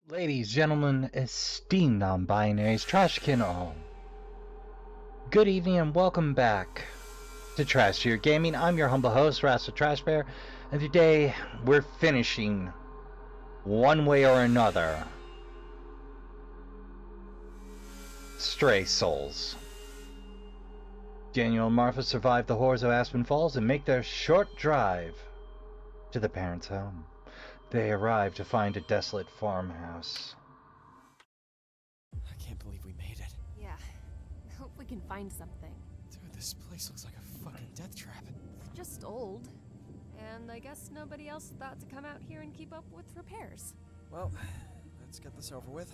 Ladies, gentlemen, esteemed non-binaries, trashkin all. Good evening and welcome back to Trash Tier Gaming. I'm your humble host, Rasta Trash Bear, and today we're finishing, one way or another, Stray Souls. Daniel and Martha survive the horrors of Aspen Falls and make their short drive to the parents' home. They arrive to find a desolate farmhouse. I can't believe we made it. Yeah. I hope we can find something. Dude, this place looks like a fucking death trap. It's just old. And I guess nobody else thought to come out here and keep up with repairs. Well, let's get this over with.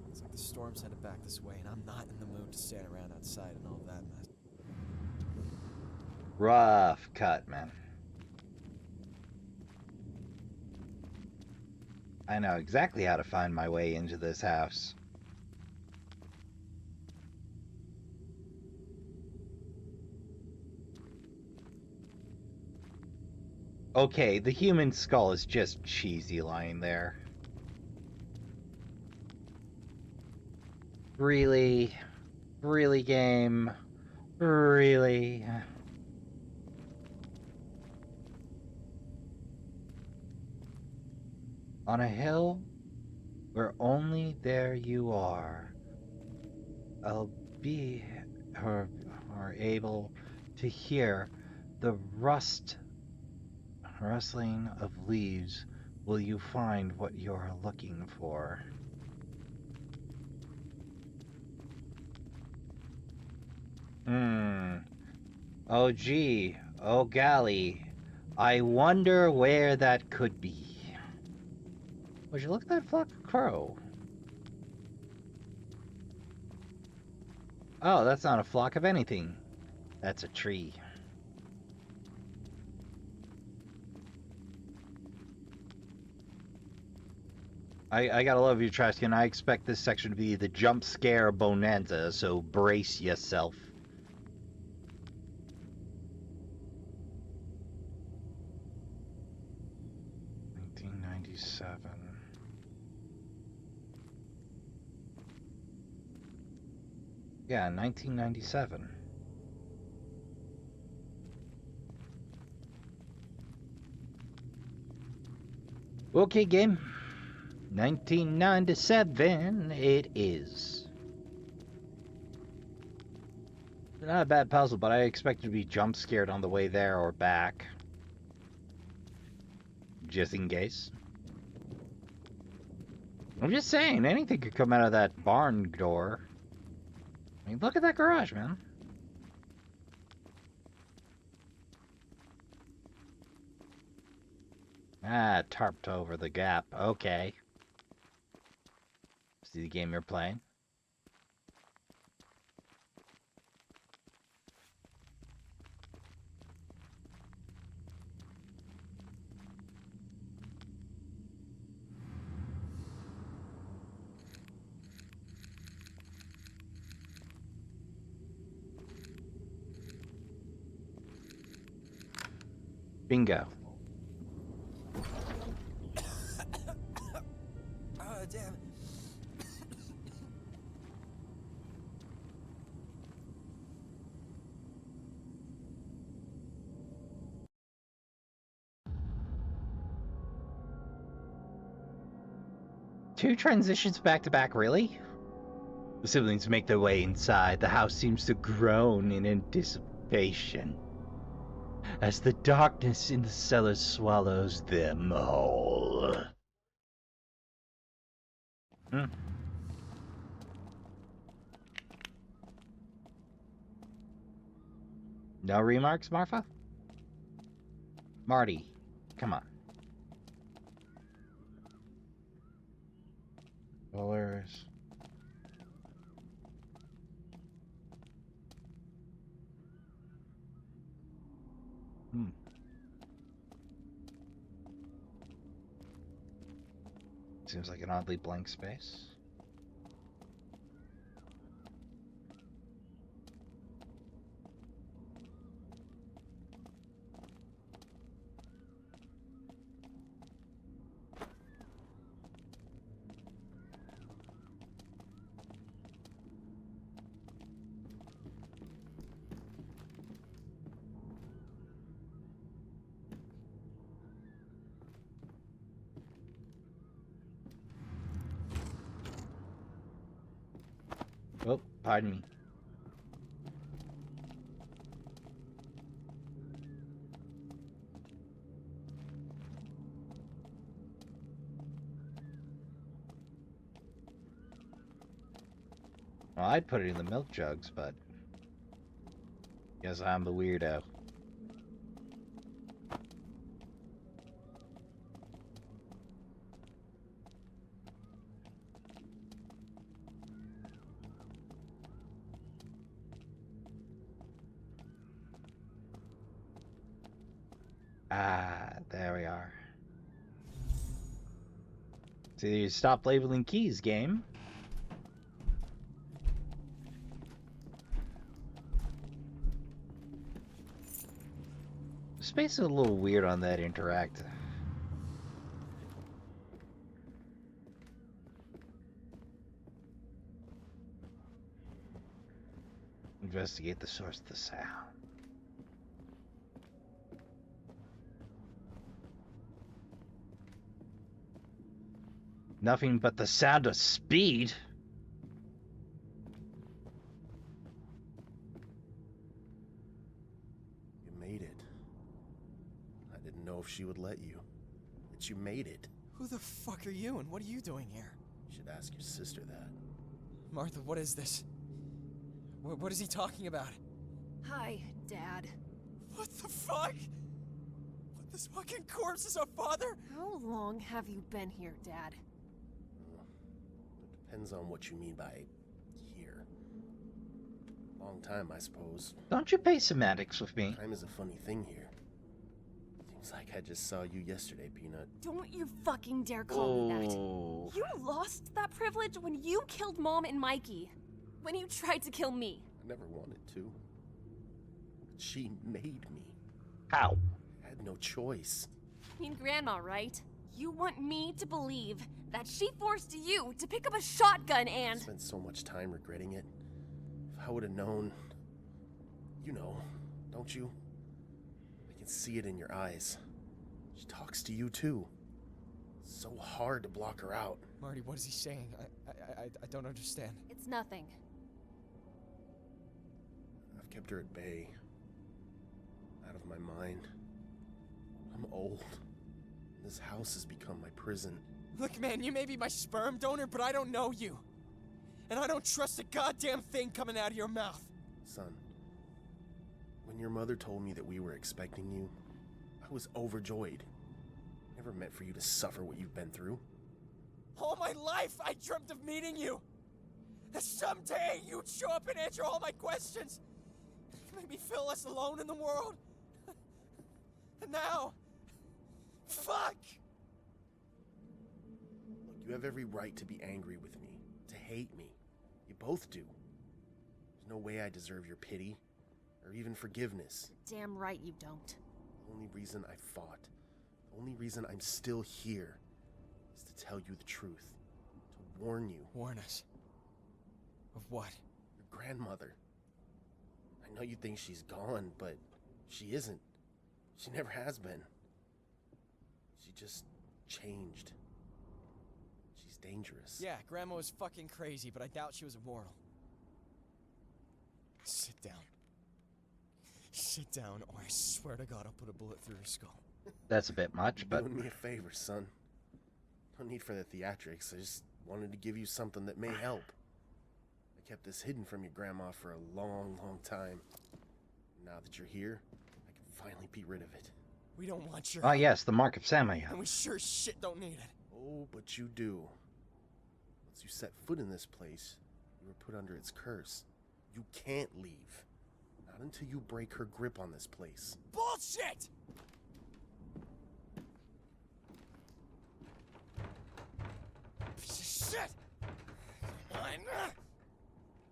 Looks like the storm's headed back this way, and I'm not in the mood to stand around outside and all that mess. Rough cut, man. I know exactly how to find my way into this house. Okay, the human skull is just cheesy lying there. Really? Really, game? Really? On a hill where only there you are, I'll be or able to hear the rustling of leaves. Will you find what you're looking for? Oh gee, oh golly, I wonder where that could be. Would you look at that flock of crow? Oh, that's not a flock of anything. That's a tree. I gotta love you, Trashkin. I expect this section to be the jump scare bonanza, so brace yourself. Yeah, 1997. Okay, game. 1997 it is. Not a bad puzzle, but I expected to be jump scared on the way there or back. Just in case. I'm just saying, anything could come out of that barn door. I mean, look at that garage, man. Ah, tarped over the gap. Okay. See the game you're playing? Bingo. Oh, damn. Two transitions back to back, really? The siblings make their way inside. The house seems to groan in anticipation as the darkness in the cellar swallows them whole. No remarks, Martha? Marty, come on. Colors. Seems like an oddly blank space. Pardon me. Well, I'd put it in the milk jugs, but guess I'm the weirdo. Ah, there we are. So you stop labeling keys, game. The space is a little weird on that interact. Investigate the source of the sound. Nothing but the sound of speed. You made it. I didn't know if she would let you. But you made it. Who the fuck are you and what are you doing here? You should ask your sister that. Martha, what is this? What is he talking about? Hi, Dad. What the fuck? What, this fucking corpse is our father? How long have you been here, Dad? It depends on what you mean by here. Long time, I suppose. Don't you pay semantics with me? Time is a funny thing here. Seems like I just saw you yesterday, Peanut. Don't you fucking dare call me that. Oh. You lost that privilege when you killed Mom and Mikey. When you tried to kill me. I never wanted to. But she made me. How? I had no choice. I mean, Grandma, right? You want me to believe that she forced you to pick up a shotgun I and... spent so much time regretting it. If I would have known... You know, don't you? I can see it in your eyes. She talks to you too. It's so hard to block her out. Marty, what is he saying? I don't understand. It's nothing. I've kept her at bay. Out of my mind. I'm old. This house has become my prison. Look, man, you may be my sperm donor, but I don't know you. And I don't trust a goddamn thing coming out of your mouth. Son, when your mother told me that we were expecting you, I was overjoyed. Never meant for you to suffer what you've been through. All my life, I dreamt of meeting you. That someday you'd show up and answer all my questions. Make me feel less alone in the world. And now... Fuck! Look, you have every right to be angry with me, to hate me. You both do. There's no way I deserve your pity, or even forgiveness. Damn right you don't. The only reason I fought, the only reason I'm still here, is to tell you the truth. To warn you. Warn us. Of what? Your grandmother. I know you think she's gone, but she isn't. She never has been. She just changed. She's dangerous. Yeah, Grandma was fucking crazy, but I doubt she was immortal. Sit down. Sit down, or I swear to God I'll put a bullet through your skull. That's a bit much, but... You're doing me a favor, son. No need for the theatrics. I just wanted to give you something that may help. I kept this hidden from your grandma for a long, long time. Now that you're here, I can finally be rid of it. We don't want your... Oh yes, the mark of Samuel. And we sure as shit don't need it. Oh, but you do. Once you set foot in this place, you were put under its curse. You can't leave. Not until you break her grip on this place. Bullshit! Piece of shit! Come on.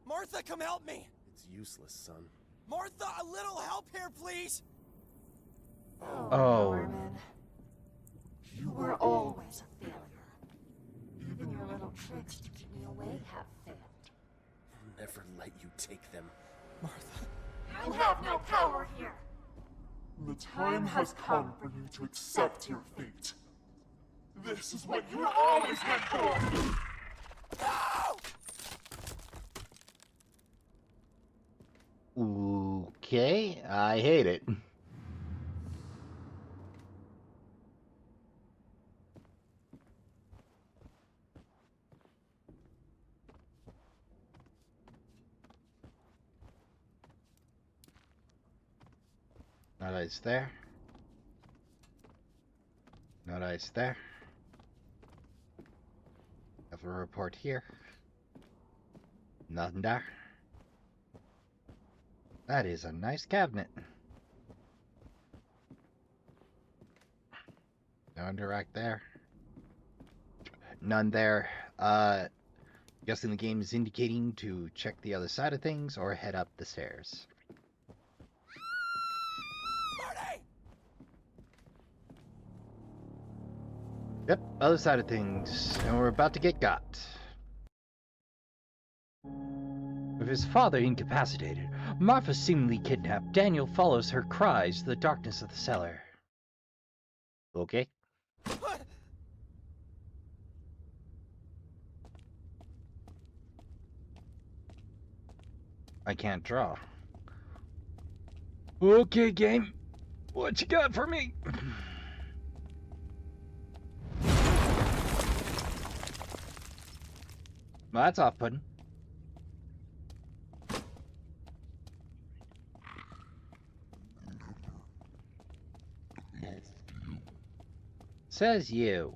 Martha, come help me! It's useless, son. Martha, a little help here, please! Oh. Norman. You were always a failure. Even your little tricks to keep me away have failed. I'll never let you take them. Martha. You have no power here. The time has come for you to accept your fate. This is what you always meant for. No! Okay, I hate it. No dice there. No dice there. Have a report here. Nothing there. That is a nice cabinet. No interact there. None there. Guessing the game is indicating to check the other side of things or head up the stairs. Marty! Yep, other side of things. And we're about to get got. With his father incapacitated, Martha seemingly kidnapped, Daniel follows her cries to the darkness of the cellar. Okay. What? I can't draw. Okay, game. What you got for me? Well, that's off-putting. Says you.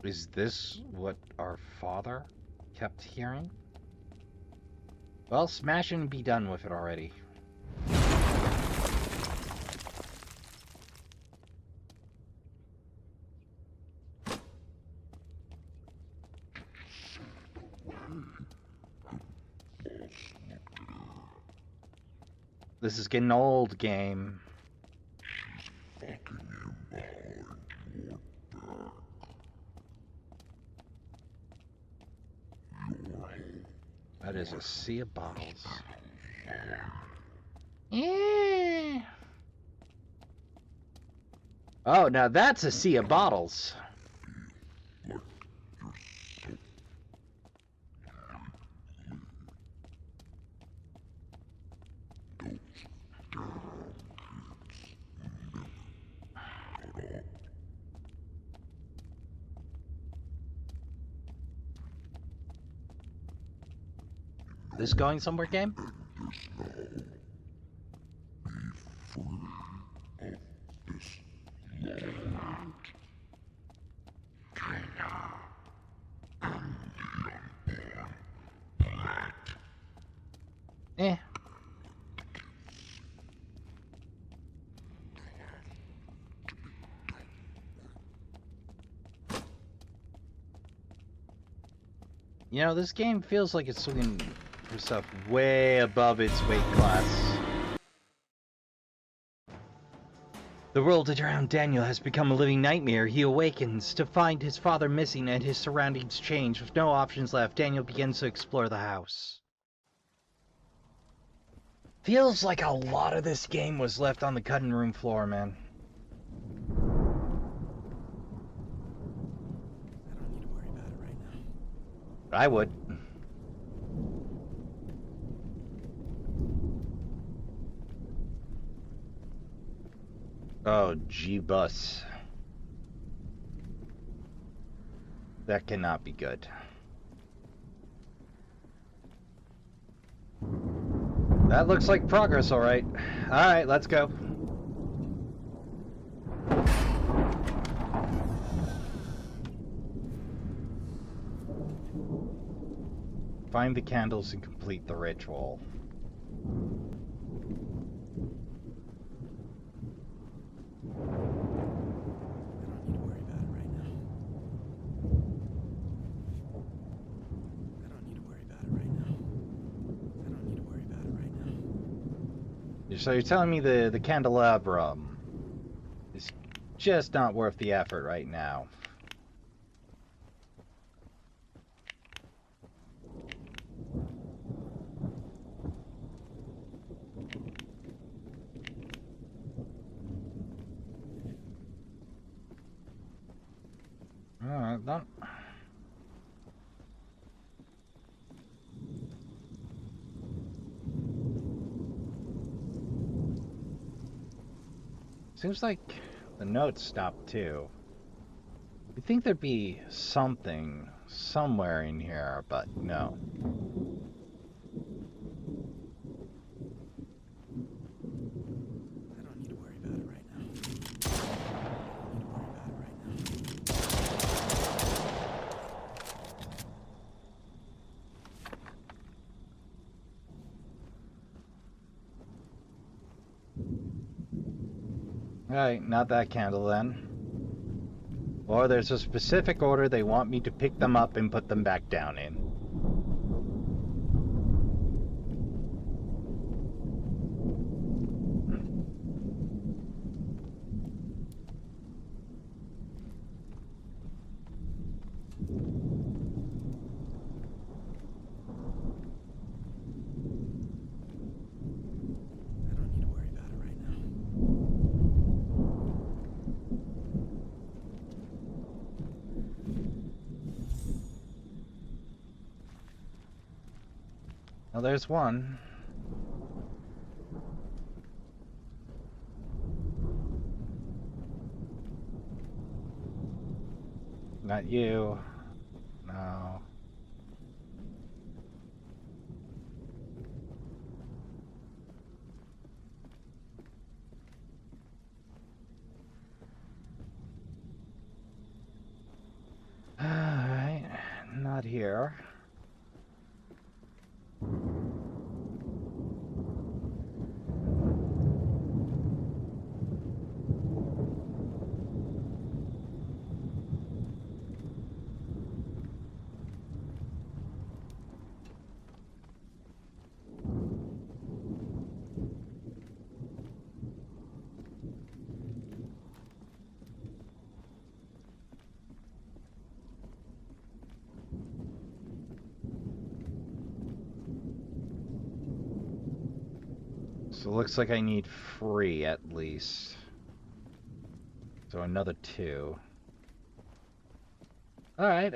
Is this what our father kept hearing? Well, smash and be done with it already. This is getting old, game. That is a sea of bottles. Yeah. Oh, now that's a sea of bottles. This going somewhere, game? Eh. You know, this game feels like it's swinging for stuff way above its weight class. The world around Daniel has become a living nightmare. He awakens to find his father missing and his surroundings change. With no options left, Daniel begins to explore the house. Feels like a lot of this game was left on the cutting room floor, man. I don't need to worry about it right now. I would. Oh, G-bus. That cannot be good. That looks like progress, all right. All right, let's go. Find the candles and complete the ritual. So you're telling me the candelabrum is just not worth the effort right now? Alright, then. Seems like the notes stopped too. You'd think there'd be something somewhere in here, but no. I don't need to worry about it right now. I don't need to worry about it right now. Alright, not that candle then. Or there's a specific order they want me to pick them up and put them back down in. I don't need to worry about it right now. Well, there's one. Not you. No. Alright, not here. So it looks like I need 3 at least. So another 2. Alright.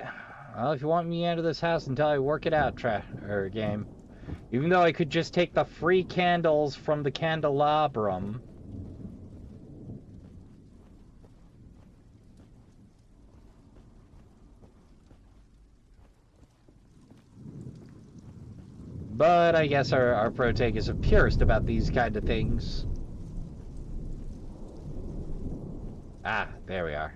Well, if you want me out of this house until I work it out, game. Even though I could just take the free candles from the candelabrum. But I guess our protag is a purist about these kind of things. Ah, there we are.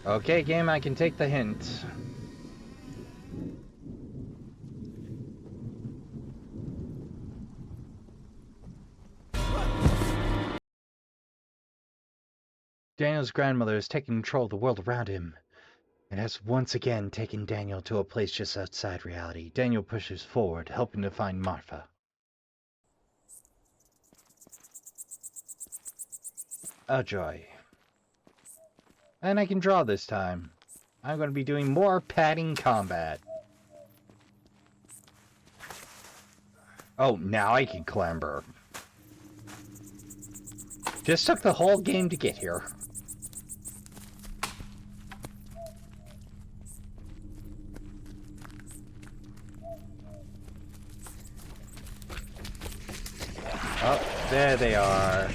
Okay, game, I can take the hint. Daniel's grandmother has taken control of the world around him and has once again taken Daniel to a place just outside reality. Daniel pushes forward, helping to find Marfa. A joy. And I can draw this time. I'm going to be doing more padding combat. Oh, now I can clamber. Just took the whole game to get here. Oh, there they are.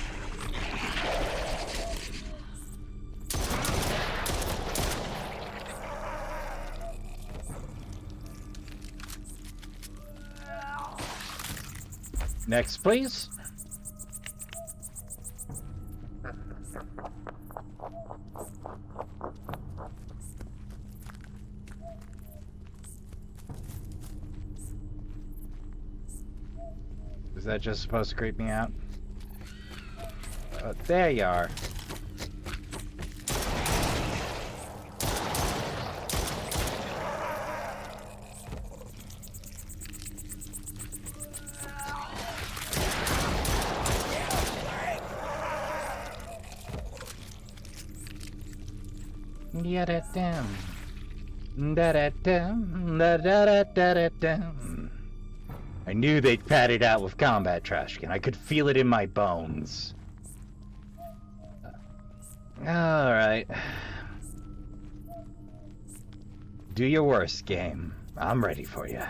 Next, please. Is that just supposed to creep me out? There you are. Da-da-dum. Da-da-dum. Da-da-da-da-da-dum. I knew they'd pad it out with combat trashkin. I could feel it in my bones. Alright. Do your worst, game. I'm ready for you.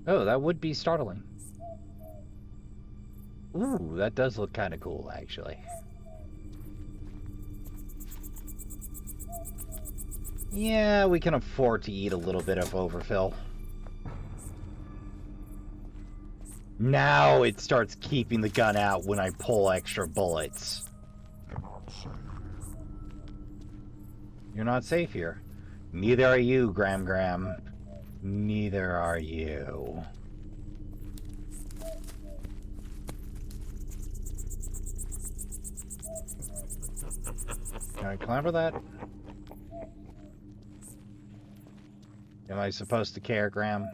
Oh, that would be startling. Ooh, that does look kind of cool, actually. Yeah, we can afford to eat a little bit of overfill. Now it starts keeping the gun out when I pull extra bullets. You're not safe here. Neither are you, Gram. Neither are you. Can I clamber that? Am I supposed to care, Graham?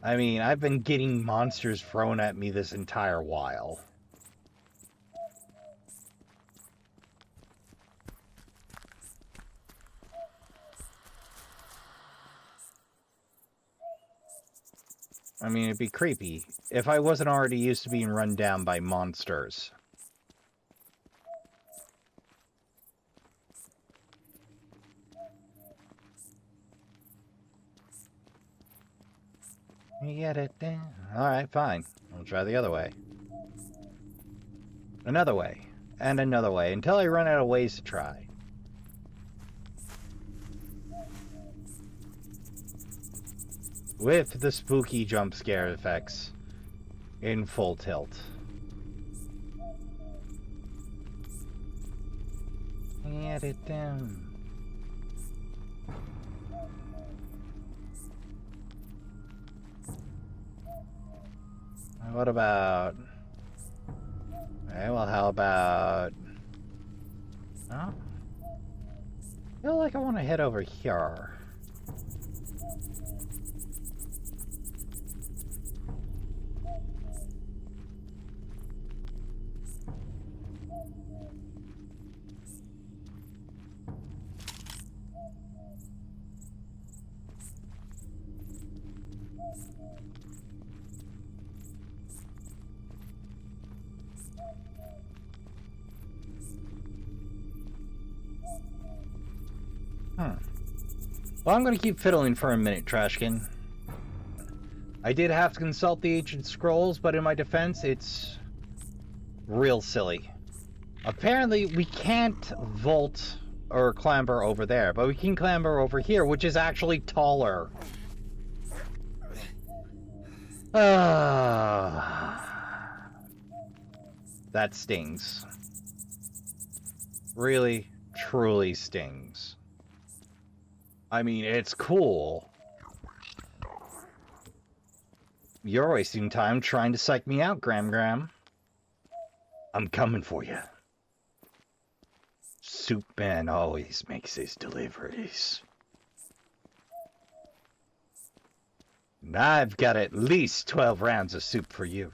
I mean, I've been getting monsters thrown at me this entire while. I mean, it'd be creepy if I wasn't already used to being run down by monsters. You get it down. Alright, fine. I'll try the other way. Another way. And another way, until I run out of ways to try. With the spooky jump scare effects in full tilt. Get it down. What about... Okay, well, how about... Oh. I feel like I want to head over here. Well, I'm going to keep fiddling for a minute, Trashkin. I did have to consult the ancient scrolls, but in my defense, it's real silly. Apparently, we can't vault or clamber over there, but we can clamber over here, which is actually taller. That stings. Really, truly stings. I mean, it's cool. You're wasting time trying to psych me out, Gram. I'm coming for you. Soup Man always makes his deliveries. And I've got at least 12 rounds of soup for you.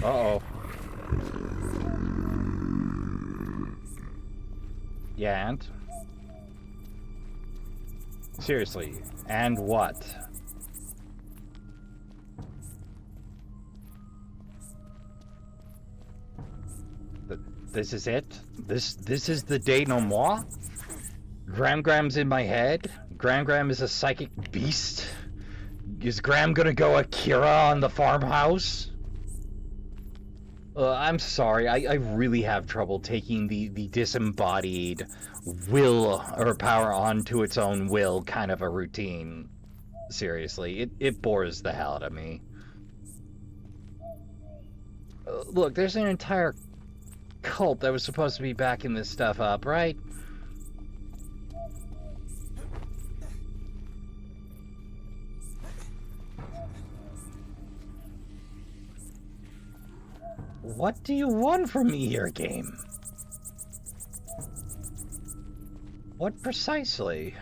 Uh-oh. Yeah, and? Seriously, and what? This is it? This is the denouement? Gram's in my head? Gram is a psychic beast? Is Gram gonna go Akira on the farmhouse? I'm sorry, I really have trouble taking the disembodied will or power onto its own will kind of a routine. Seriously, it bores the hell out of me. Look, there's an entire cult that was supposed to be backing this stuff up, right? What do you want from me here, game? What precisely?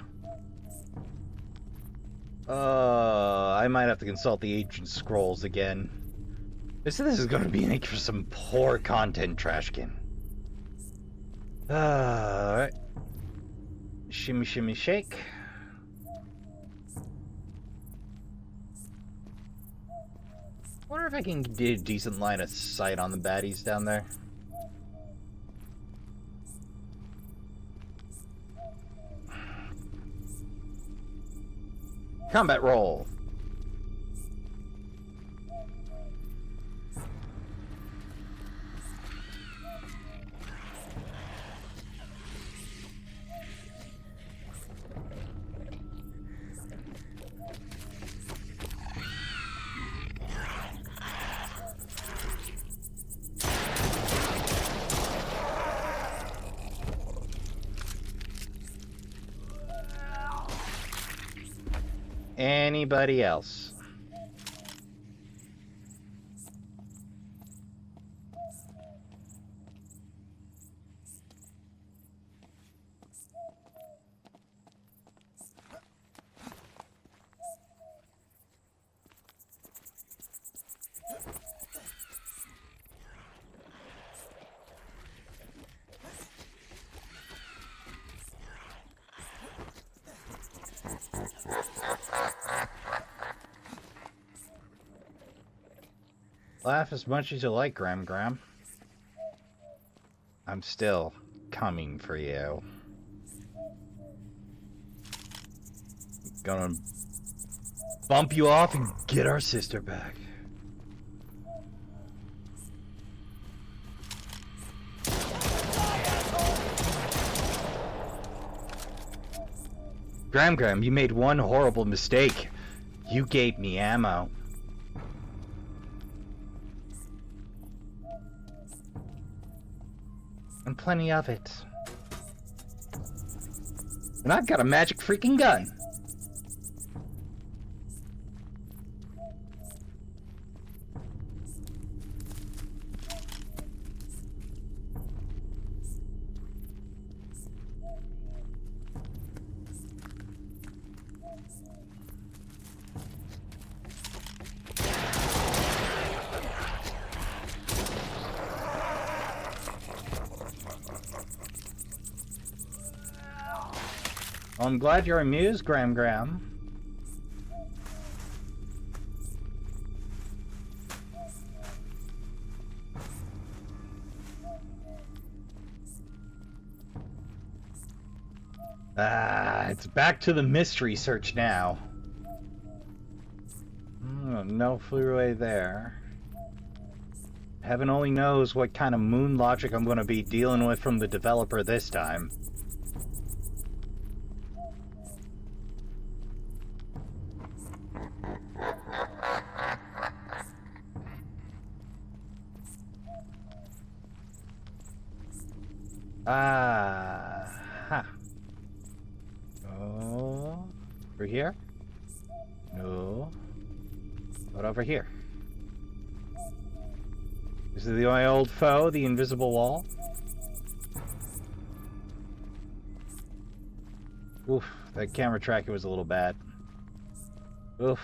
I might have to consult the ancient scrolls again. This is going to be make for some poor content, Trashkin. Alright. Shimmy, shimmy, shake. Wonder if I can get a decent line of sight on the baddies down there. Combat roll. Anybody else? Laugh as much as you like, Graham. I'm still coming for you. Gonna bump you off and get our sister back. Graham, you made one horrible mistake. You gave me ammo. And plenty of it. And I've got a magic freaking gun. Well, I'm glad you're amused, Graham. It's back to the mystery search now. No freeway there. Heaven only knows what kind of moon logic I'm going to be dealing with from the developer this time. Oh, over here? No. What over here? This is my old foe, the invisible wall. Oof, that camera tracking was a little bad. Oof.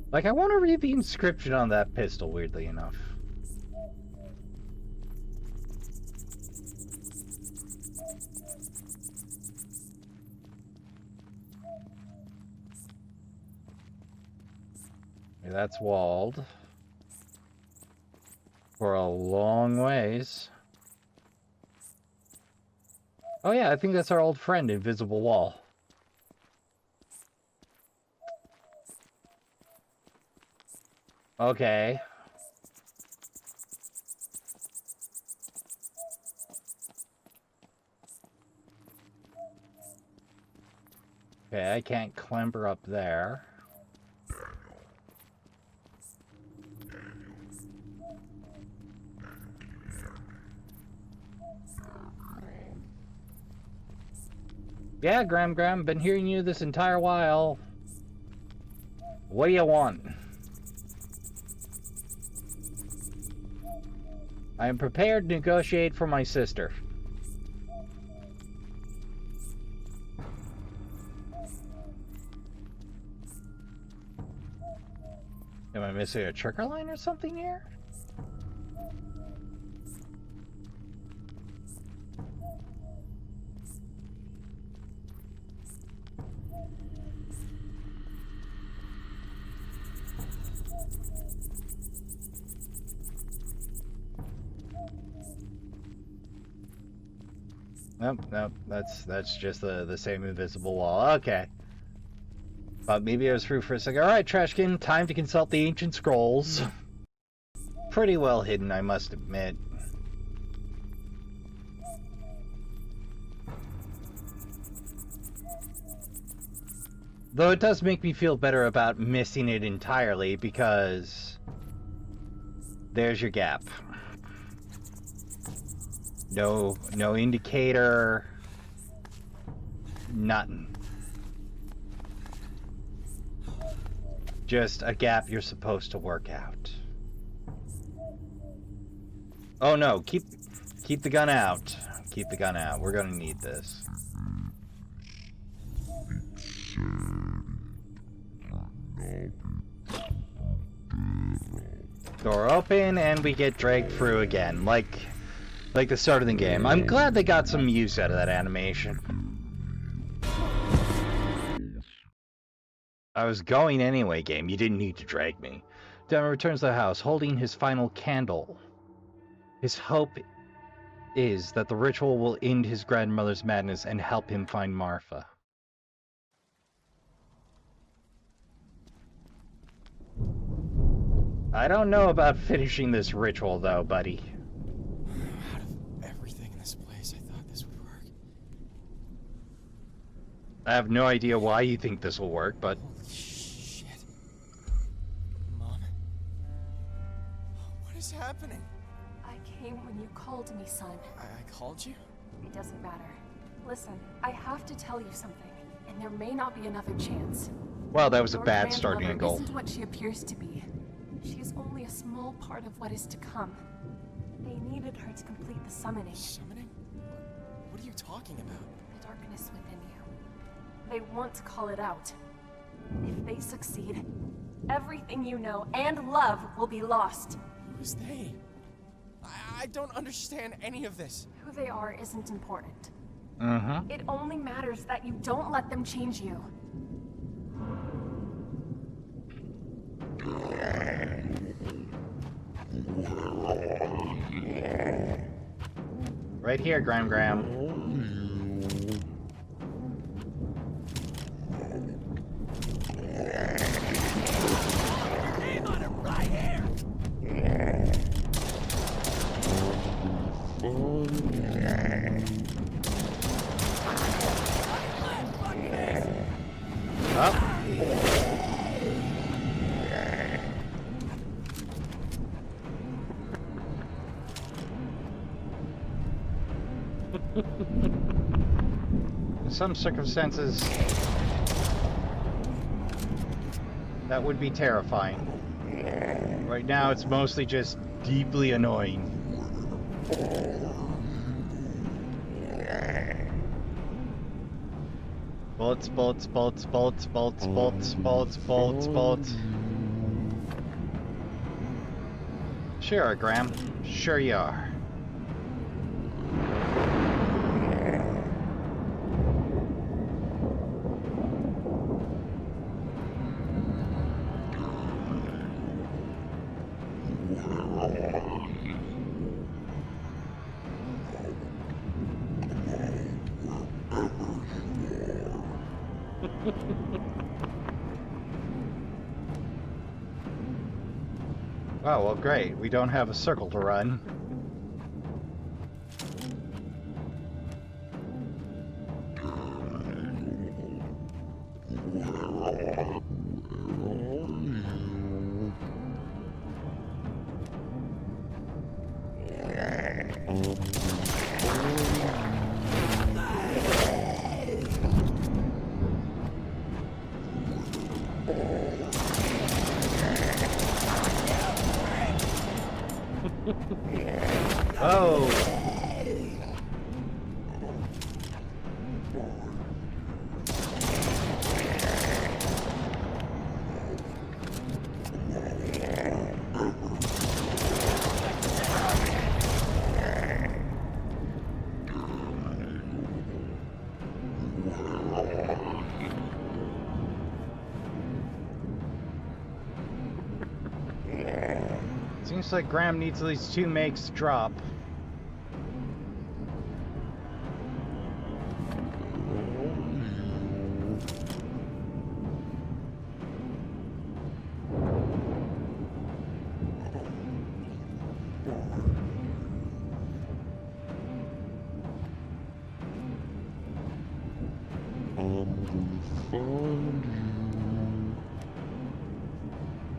Like, I want to read the inscription on that pistol, weirdly enough. Okay, that's walled. For a long ways. Oh yeah, I think that's our old friend, Invisible Wall. Okay. Okay, I can't clamber up there. Yeah, Graham, been hearing you this entire while. What do you want? I am prepared to negotiate for my sister. Am I missing a trigger line or something here? Nope, that's just the same invisible wall. Okay. But maybe I was through for a second. Alright, Trashkin, time to consult the ancient scrolls. Pretty well hidden, I must admit. Though it does make me feel better about missing it entirely, because there's your gap. No indicator. Nothing. Just a gap you're supposed to work out. Oh no, keep the gun out. Keep the gun out. We're gonna need this. Door open and we get dragged through again, like the start of the game. I'm glad they got some use out of that animation. I was going anyway, game. You didn't need to drag me. Demon returns to the house, holding his final candle. His hope is that the ritual will end his grandmother's madness and help him find Marfa. I don't know about finishing this ritual, though, buddy. Out of everything in this place, I thought this would work. I have no idea why you think this will work, but... Holy shit. Mom? What is happening? I came when you called me, son. I called you? It doesn't matter. Listen, I have to tell you something, and there may not be another chance. Well, that was a Your bad starting grandmother angle. isn't what she appears to be. She is only a small part of what is to come. They needed her to complete the summoning. Summoning? What are you talking about? The darkness within you. They want to call it out. If they succeed, everything you know and love will be lost. Who's they? I don't understand any of this. Who they are isn't important. Mm-hmm. It only matters that you don't let them change you. Right here, Graham. Name on it right here! Up. In some circumstances, that would be terrifying. Right now, it's mostly just deeply annoying. Bullets, bullets, bullets, bullets, bullets, bullets, bullets, bullets, bullets. Sure, Graham. Sure you are. Oh, well, great. We don't have a circle to run. Oh! Seems like Graham needs at least 2 makes to drop.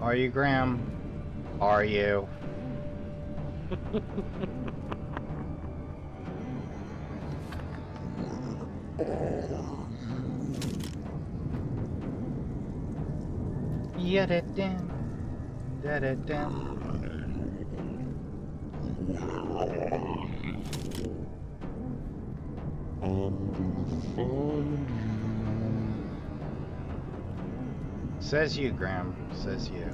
Are you, Graham? Are you? Ya-da-dam, da-da-dam. Says you, Graham. Says you.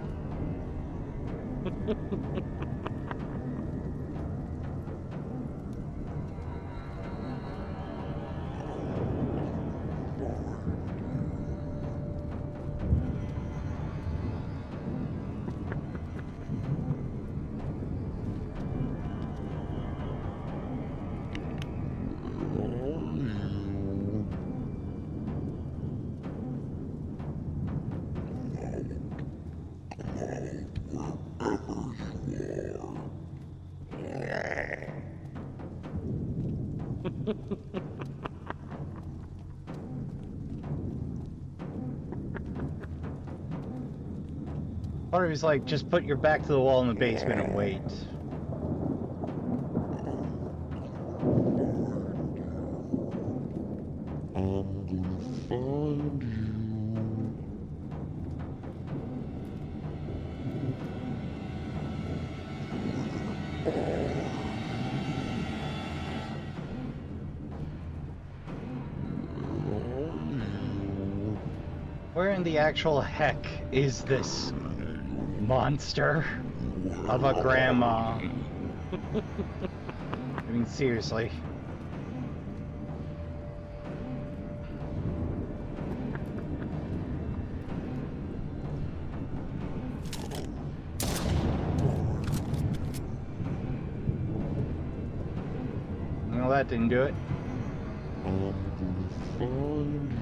Part of me's like, just put your back to the wall in the basement and wait. I'm gonna find you. Where in the actual heck is this monster of a grandma? I mean, seriously. Well, that didn't do it. I'm gonna find you.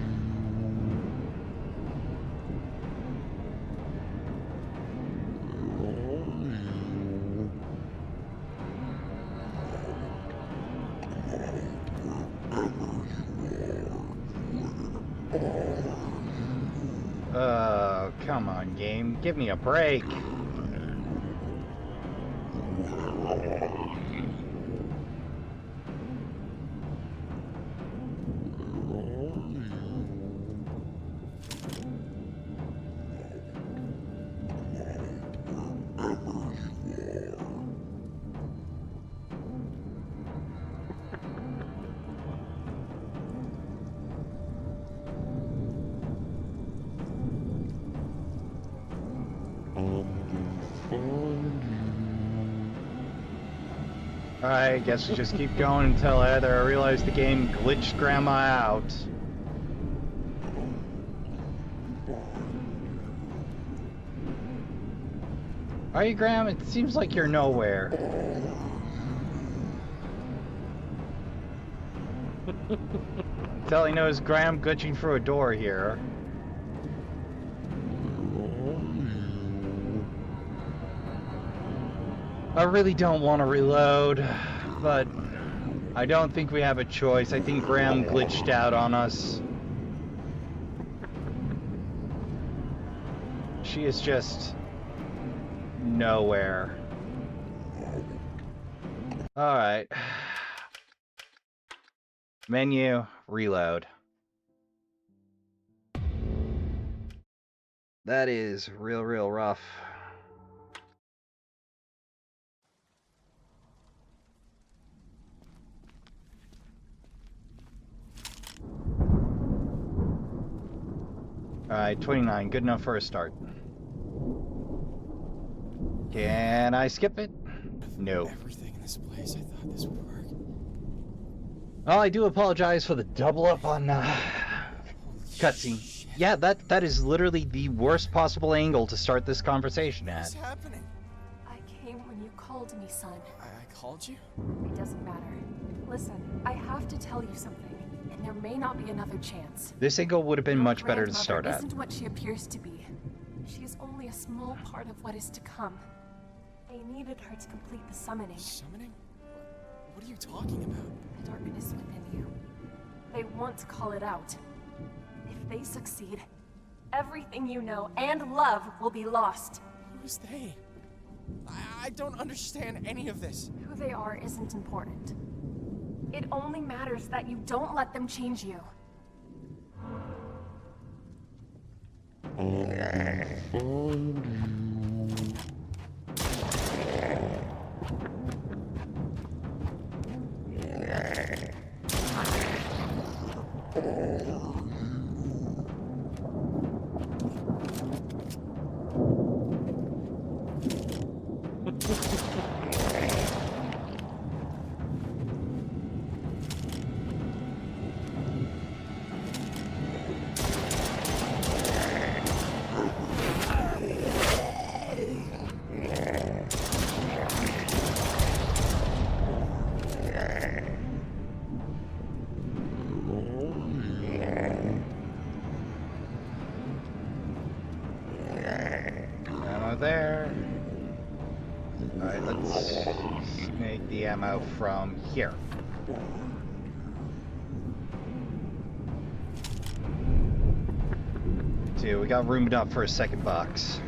Come on, game. Give me a break. I guess we just keep going until either I realize the game glitched Grandma out. Are you, Graham? It seems like you're nowhere. That's all I know is Graham glitching through a door here. I really don't want to reload, but I don't think we have a choice. I think Graham glitched out on us. She is just nowhere. Alright. Menu, reload. That is real rough. Alright, 29. Good enough for a start. Can I skip it? No. Everything in this place, I thought this would work. Well, I do apologize for the double up on cutscene. Shit. Yeah, that is literally the worst possible angle to start this conversation What's at. happening? I came when you called me, son. I called you? It doesn't matter. Listen, I have to tell you something, and there may not be another chance. This angle would have been Your much better to grandmother start at. isn't what she appears to be. She is only a small part of what is to come. They needed her to complete the summoning. Summoning? What are you talking about? The darkness within you. They want to call it out. If they succeed, everything you know and love will be lost. Who's they? I don't understand any of this. Who they are isn't important. It only matters that you don't let them change you. Ammo there. Alright, let's make the ammo from here. See, we got room enough for a second box.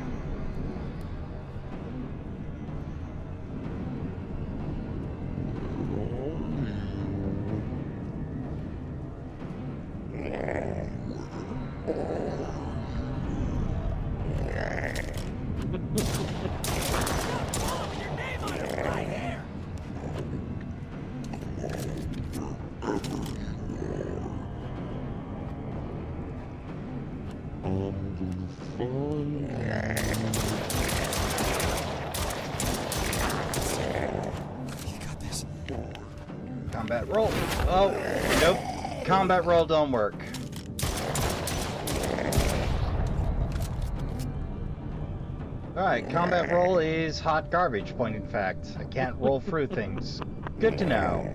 You got this. Combat roll. Oh, nope. Combat roll don't work. Alright, combat roll is hot garbage, point in fact. I can't roll through things. Good to know.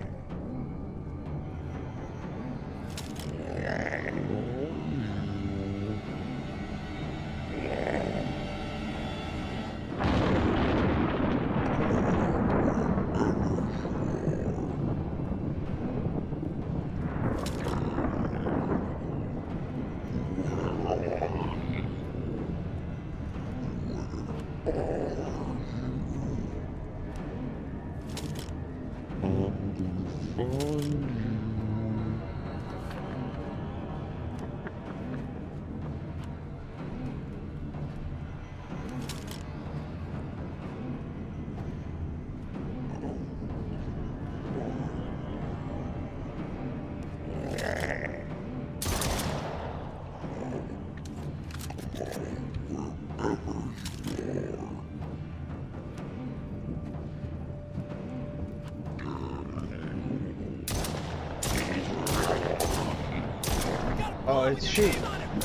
Oh, it's cheap.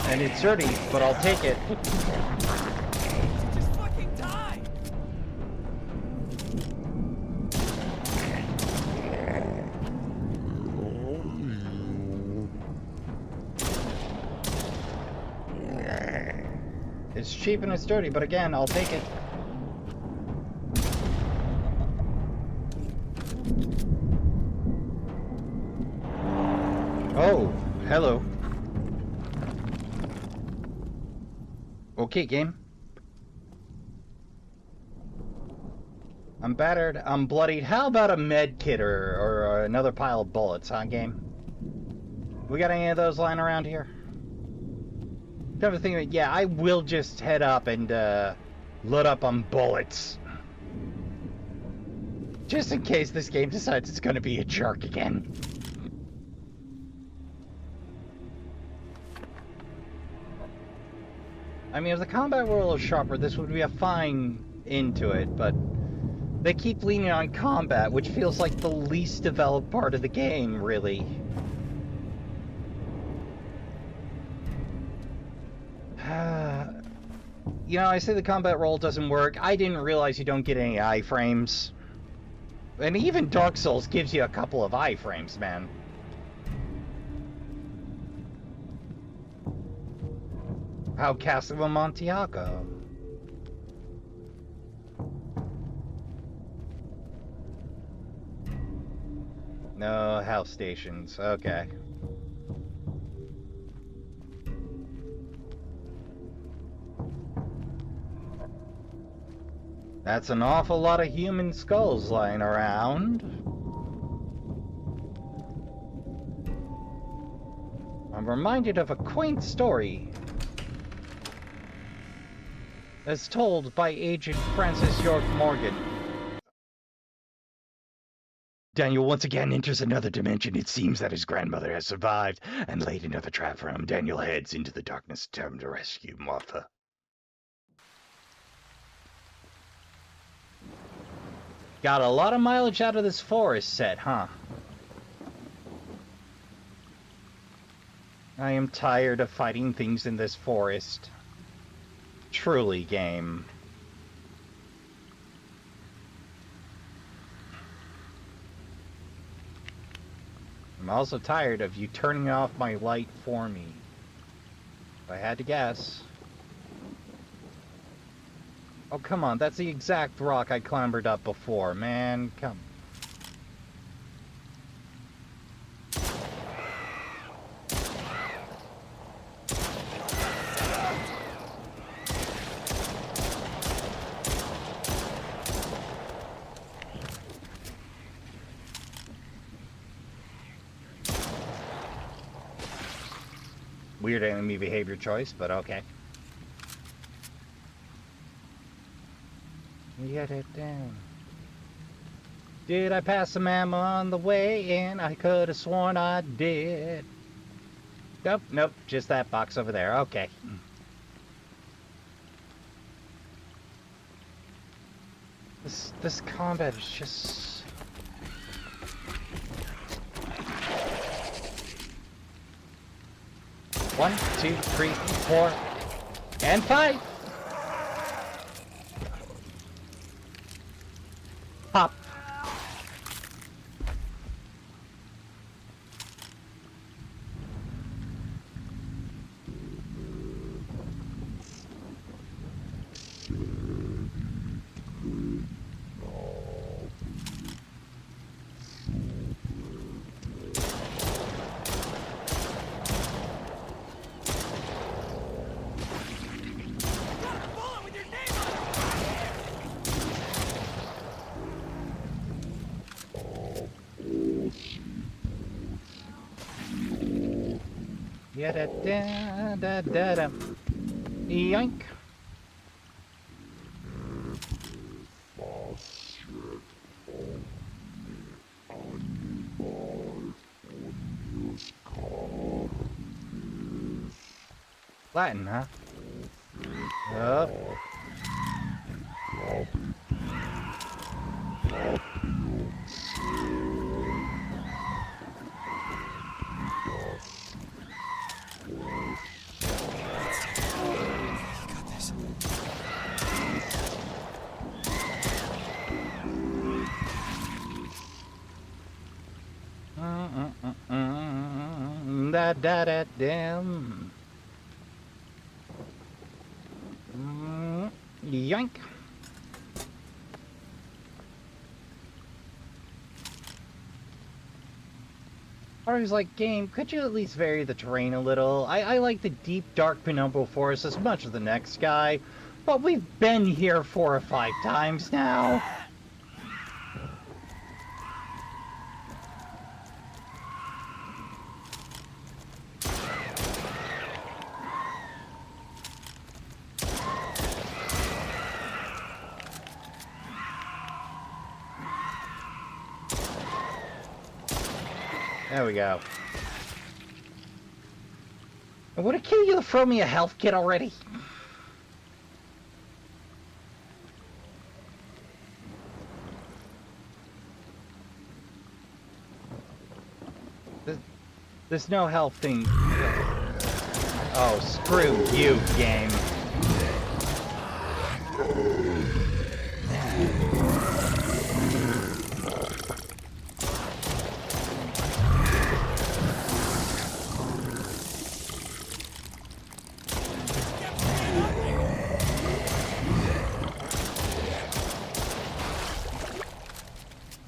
And it's dirty, but I'll take it. Just fucking die! It's cheap and it's dirty, but again, I'll take it. Oh, hello. Okay, game. I'm battered, I'm bloodied. How about a med kit or another pile of bullets, huh, game? We got any of those lying around here? Come to think of it, yeah, I will just head up and load up on bullets. Just in case this game decides it's going to be a jerk again. I mean, if the combat were a little sharper, this would be a fine into it, but they keep leaning on combat, which feels like the least developed part of the game, really. You know, I say the combat roll doesn't work. I didn't realize you don't get any iframes. And even Dark Souls gives you a couple of iframes, man. How Castle of Amontillado. No house stations. Okay. That's an awful lot of human skulls lying around. I'm reminded of a quaint story as told by Agent Francis York Morgan. Daniel once again enters another dimension. It seems that his grandmother has survived and laid another trap for him. Daniel heads into the darkness determined to rescue Martha. Got a lot of mileage out of this forest set, huh? I am tired of fighting things in this forest. Truly, game. I'm also tired of you turning off my light for me. If I had to guess. Oh, come on. That's the exact rock I clambered up before, man. Come. Weird enemy behavior choice, but okay. Get it down. Did I pass some ammo on the way in? I could have sworn I did. Nope, nope, just that box over there. Okay. This combat is just... One, two, three, four, and 5. Pop. Yeah, da da da da da. Yoink. Latin, huh? Oh. Da da da damn. Yoink. I was like, game, could you at least vary the terrain a little? I like the deep, dark penumbral forest as much as the next guy, but we've been here 4 or 5 times now. There we go. Would it kill you to throw me a health kit already? There's no health thing. Oh, screw you, game.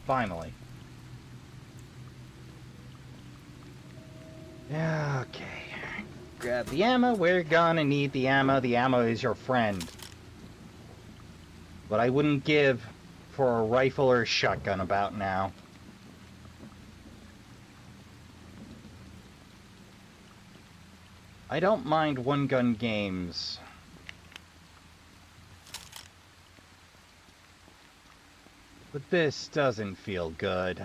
Finally. Yeah, okay. Grab the ammo. We're gonna need the ammo. The ammo is your friend. But I wouldn't give for a rifle or a shotgun about now. I don't mind one-gun games. But this doesn't feel good.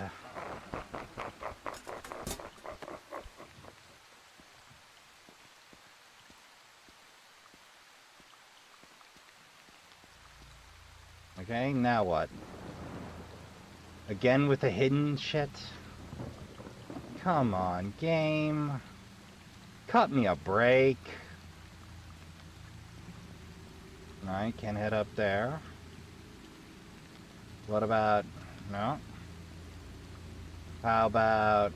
Okay, now what? Again with the hidden shit? Come on, game. Cut me a break. Alright, can't head up there. What about... no? How about...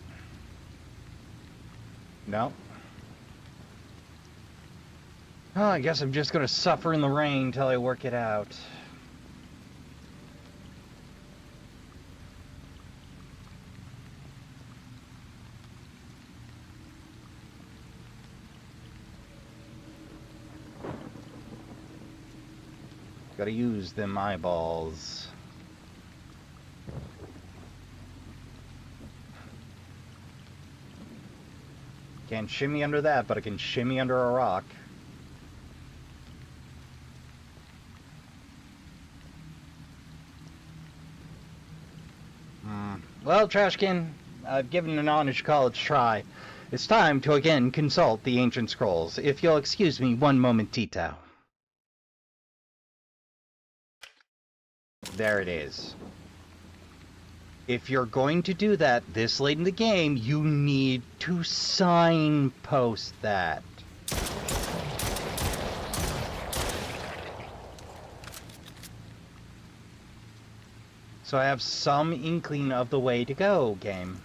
no? Oh, I guess I'm just gonna suffer in the rain till I work it out. Gotta use them eyeballs. Can't shimmy under that, but I can shimmy under a rock. Well, Trashkin, I've given an honest college try. It's time to again consult the ancient scrolls. If you'll excuse me one momentito. There it is. If you're going to do that this late in the game, you need to signpost that. So I have some inkling of the way to go, game.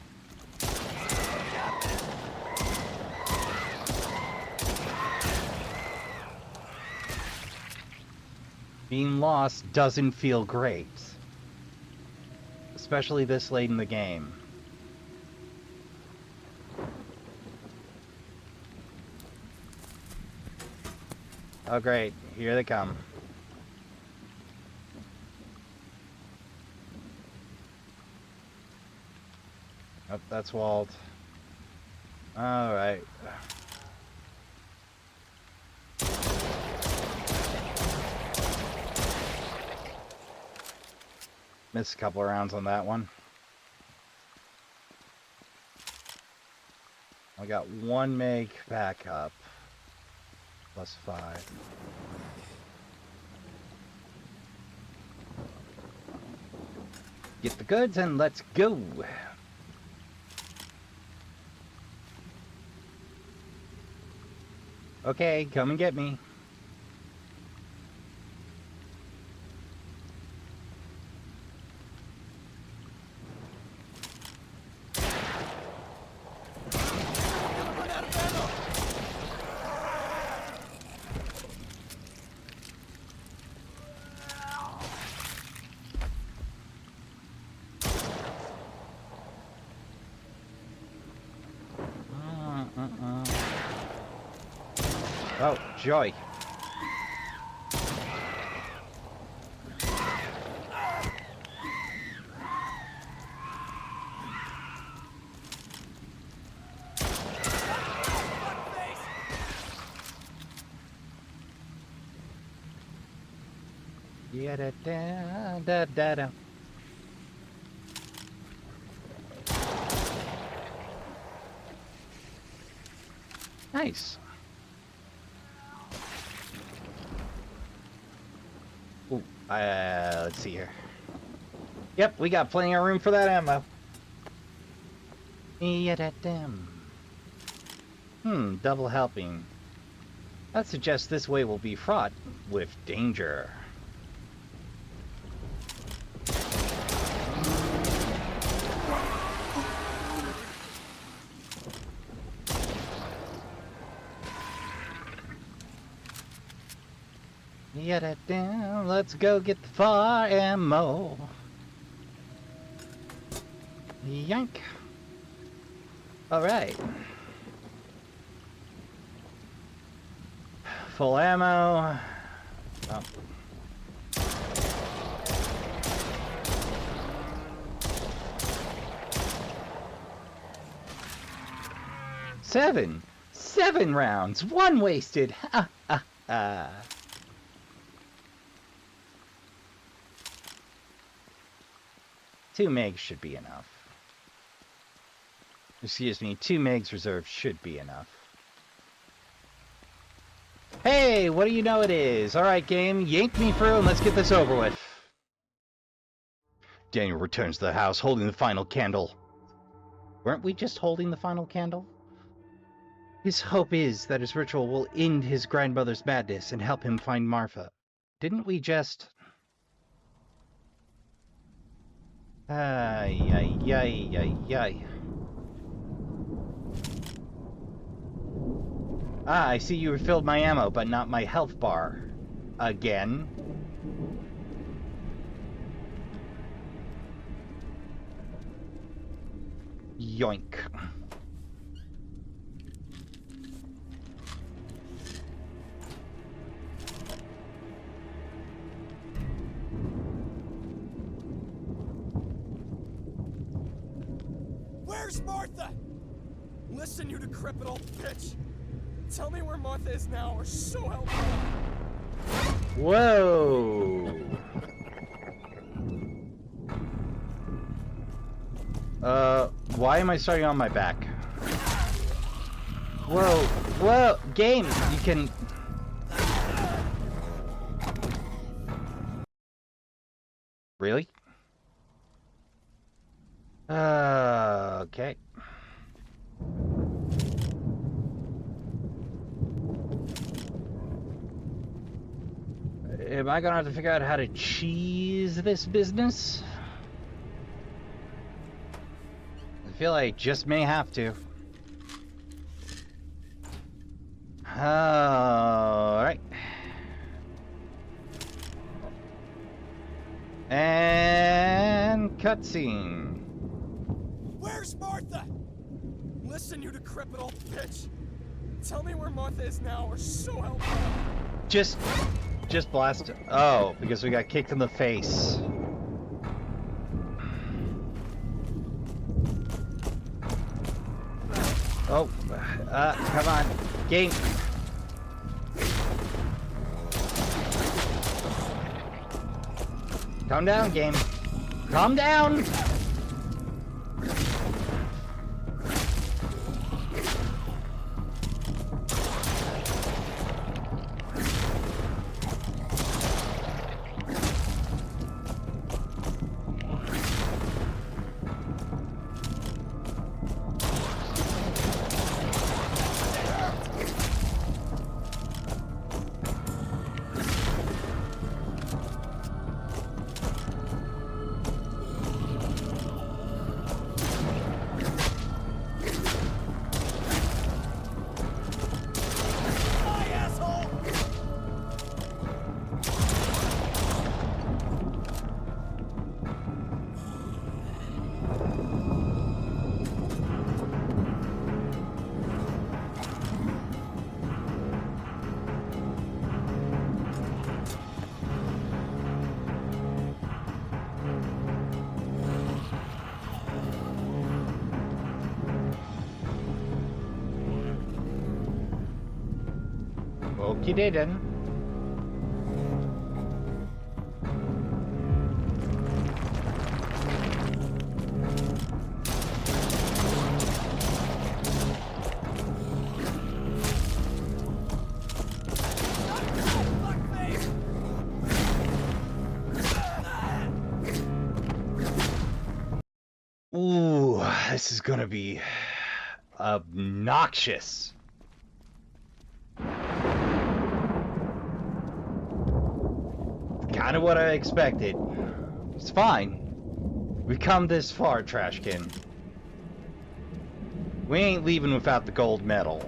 Being lost doesn't feel great. Especially this late in the game. Oh great, here they come. Oh, that's walled. Alright. Missed a couple of rounds on that one. I got one make back up. +5. Get the goods and let's go. Okay, come and get me. Oh, joy. Yeah, da da da da da. Nice. Ooh, let's see here. Yep, we got plenty of room for that ammo. Double helping. That suggests this way will be fraught with danger. Let's go get the fire ammo. Yank. Alright. Full ammo. Oh. Seven rounds. One wasted. Ha ha ha. 2 megs should be enough. Excuse me, 2 megs reserved should be enough. Hey, what do you know it is? Alright, game, yank me through and let's get this over with. Daniel returns to the house holding the final candle. Weren't we just holding the final candle? His hope is that his ritual will end his grandmother's madness and help him find Marfa. Didn't we just... Ay, ay, ay, ay, ay. Ah, I see you refilled my ammo, but not my health bar. Again. Yoink. Where's Martha? Listen, you decrepit old bitch. Tell me where Martha is now, or so help me. Whoa. Why am I starting on my back? Whoa, whoa, game, you can... Really? Okay. Am I gonna have to figure out how to cheese this business? I feel like I just may have to. Alright. And cutscene. Where's Martha? Listen, you decrepit old bitch. Tell me where Martha is now, or so help me. Just blast it. Oh, because we got kicked in the face. Oh, come on. Game. Calm down, game. Calm down! Okie didn't. This is gonna be obnoxious. Kind of what I expected. It's fine. We've come this far, Trashkin. We ain't leaving without the gold medal.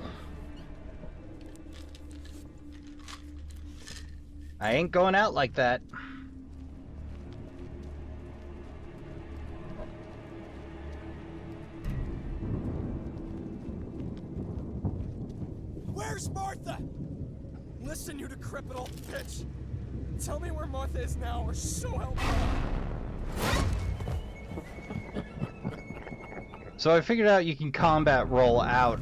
I ain't going out like that. Where's Martha? Listen, you decrepit old bitch. Tell me where Martha is now, or so help me. So I figured out you can combat roll out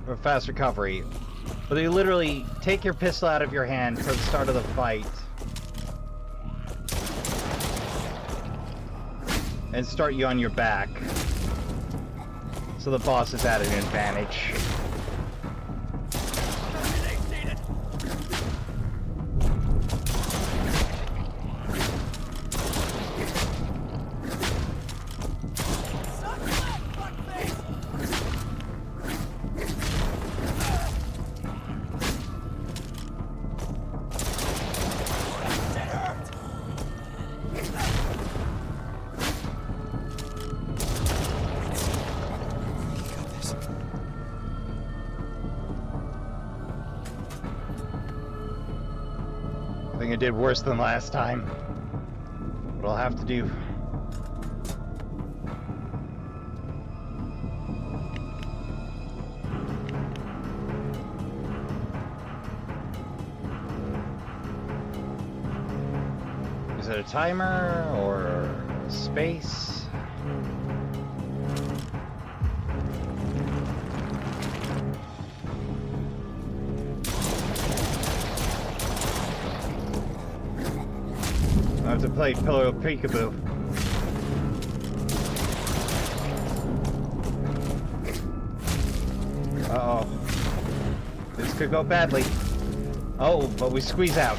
for fast recovery. But they literally take your pistol out of your hand for the start of the fight and start you on your back. So the boss is at an advantage. I think I did worse than last time, but I'll have to do. Is it a timer or space? I have to play Pillar of Peekaboo. Uh-oh. This could go badly. Oh, but we squeeze out.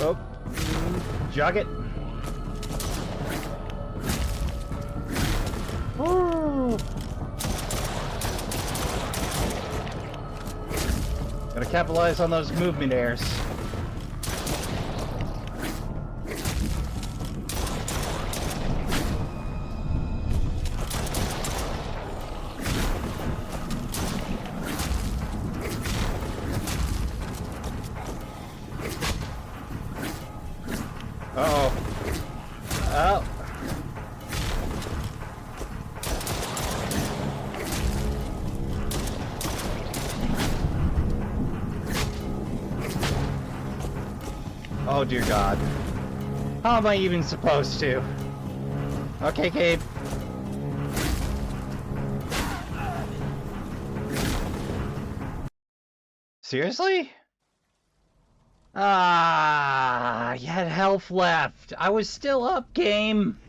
Oh, jog it. Woo. Gotta capitalize on those movement airs. Uh-oh. Oh. Oh dear God. How am I even supposed to? Okay, Gabe. Seriously? Ah, you had health left. I was still up, game.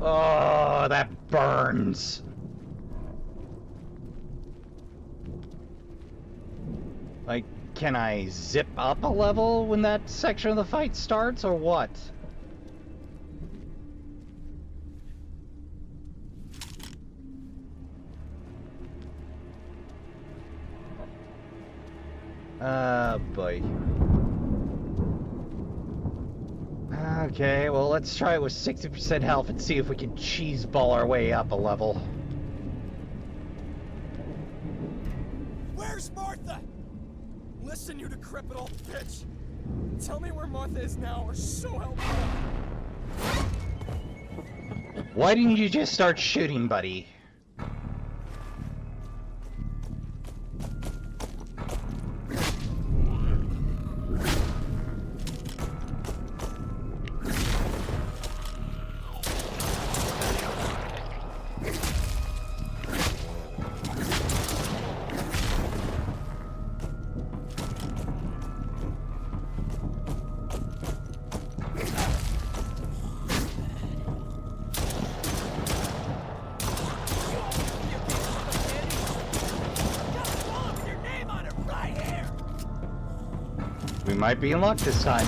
Oh, that burns. Like, can I zip up a level when that section of the fight starts, or what? Boy. Okay, well, let's try it with 60% health and see if we can cheeseball our way up a level. Where's Martha? Listen, you decrepit old bitch. Tell me where Martha is now, or so help me. Why didn't you just start shooting, buddy? might be in luck this time.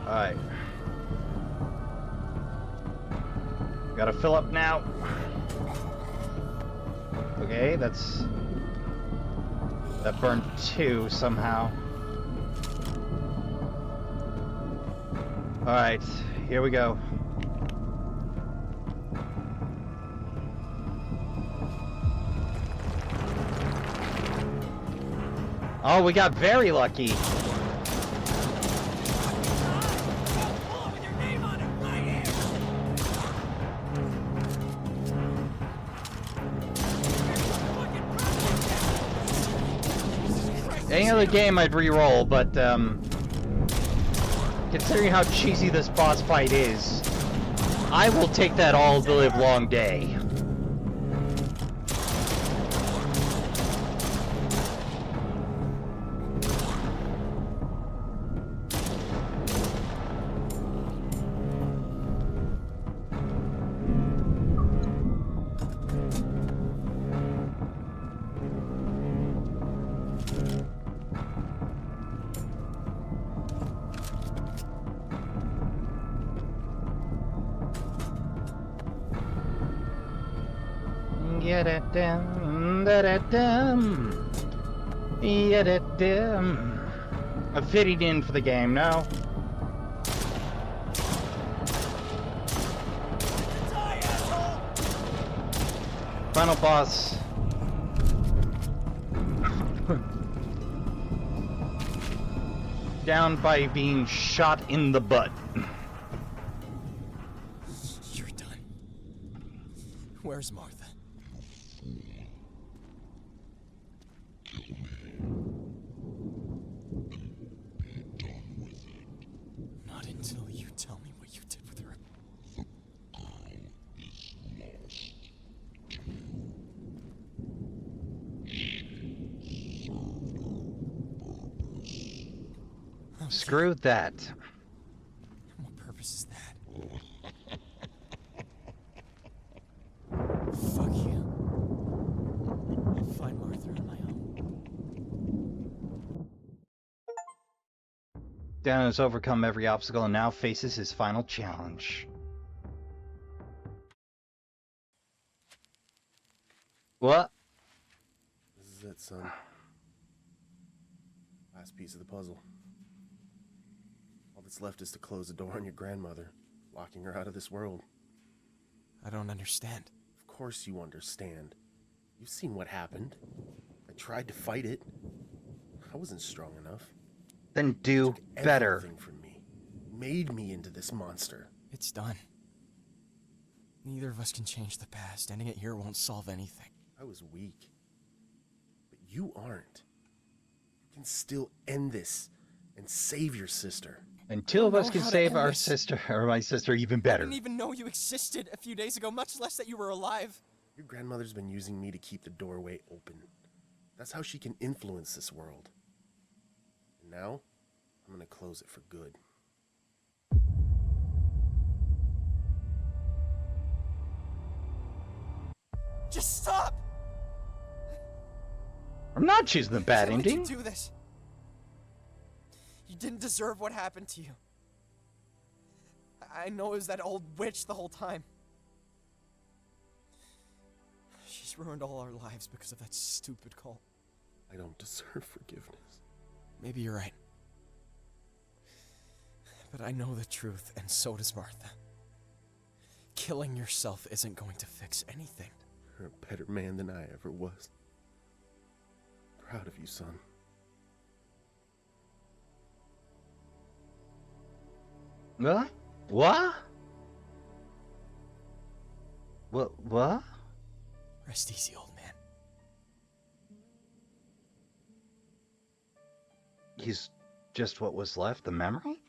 Alright. Gotta fill up now. Okay, that's... That burned 2 somehow. Alright, here we go. Oh, we got very lucky. Any other game I'd re-roll, but considering how cheesy this boss fight is, I will take that all the live long day. I'm fitting in for the game now. Final boss. Down by being shot in the butt. You're done. Where's Martha? Not until you tell me what you did with her. Screw that. What purpose is that? Fuck you. I'll find Martha on my own. Dan has overcome every obstacle and now faces his final challenge. What? This is it, son. Last piece of the puzzle. All that's left is to close the door on your grandmother, locking her out of this world. I don't understand. Of course you understand. You've seen what happened. I tried to fight it. I wasn't strong enough. Then do Took better. everything from me. Made me into this monster. It's done. Neither of us can change the past. Ending it here won't solve anything. I was weak. But you aren't. You can still end this and save your sister. And two of us can how to save end our this. sister, or my sister, even I better. didn't even know you existed a few days ago, much less that you were alive. Your grandmother's been using me to keep the doorway open. That's how she can influence this world. And now, I'm gonna close it for good. Just stop! I'm not choosing the bad Why did ending. you do this? You didn't deserve what happened to you. I know it was that old witch the whole time. She's ruined all our lives because of that stupid cult. I don't deserve forgiveness. Maybe you're right. But I know the truth, and so does Martha. Killing yourself isn't going to fix anything. You're a better man than I ever was. Proud of you, son. What? What? What? Rest easy, old man. He's just what was left, the memory?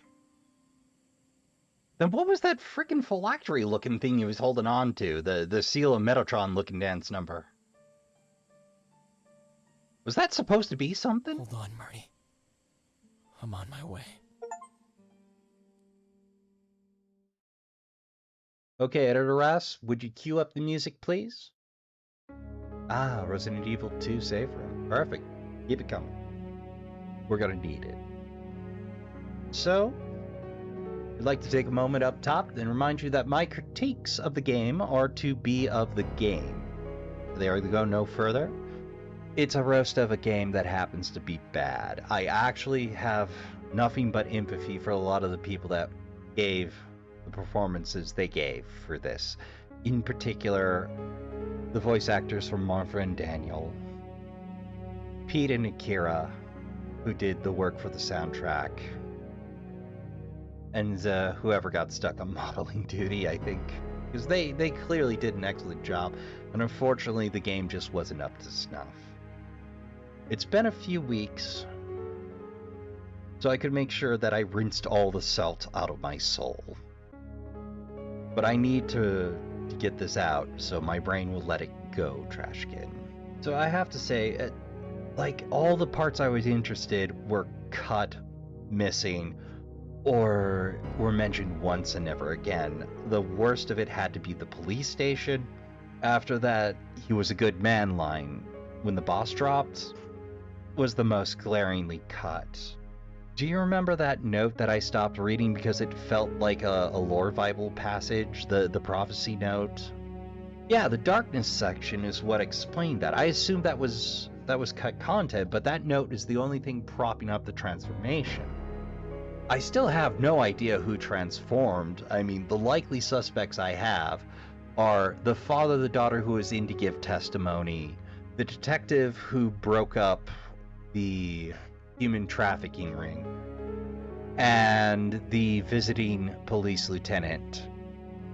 Then what was that freaking phylactery looking thing he was holding on to? The seal of Metatron looking dance number. Was that supposed to be something? Hold on, Marty. I'm on my way. Okay, Editor Ross, would you cue up the music, please? Ah, Resident Evil 2 save room. Perfect. Keep it coming. we're going to need it. So, I'd like to take a moment up top and remind you that my critiques of the game are to be of the game. They are to go no further. It's a roast of a game that happens to be bad. I actually have nothing but empathy for a lot of the people that gave the performances they gave for this. In particular, the voice actors from Martha and Daniel, Pete and Akira, who did the work for the soundtrack, and whoever got stuck on modeling duty, I think. Because they clearly did an excellent job, and unfortunately the game just wasn't up to snuff. It's been a few weeks, so I could make sure that I rinsed all the salt out of my soul. But I need to get this out, so my brain will let it go, Trashkin. So I have to say, like, all the parts I was interested were cut, missing, or were mentioned once and never again. The worst of it had to be the police station. After that, "he was a good man" line, when the boss dropped, was the most glaringly cut. Do you remember that note that I stopped reading because it felt like a lore Bible passage, the prophecy note? Yeah, the darkness section is what explained that. I assumed that was cut content, but that note is the only thing propping up the transformation. I still have no idea who transformed. I mean, the likely suspects I have are the father, the daughter who was in to give testimony, the detective who broke up the human trafficking ring, and the visiting police lieutenant,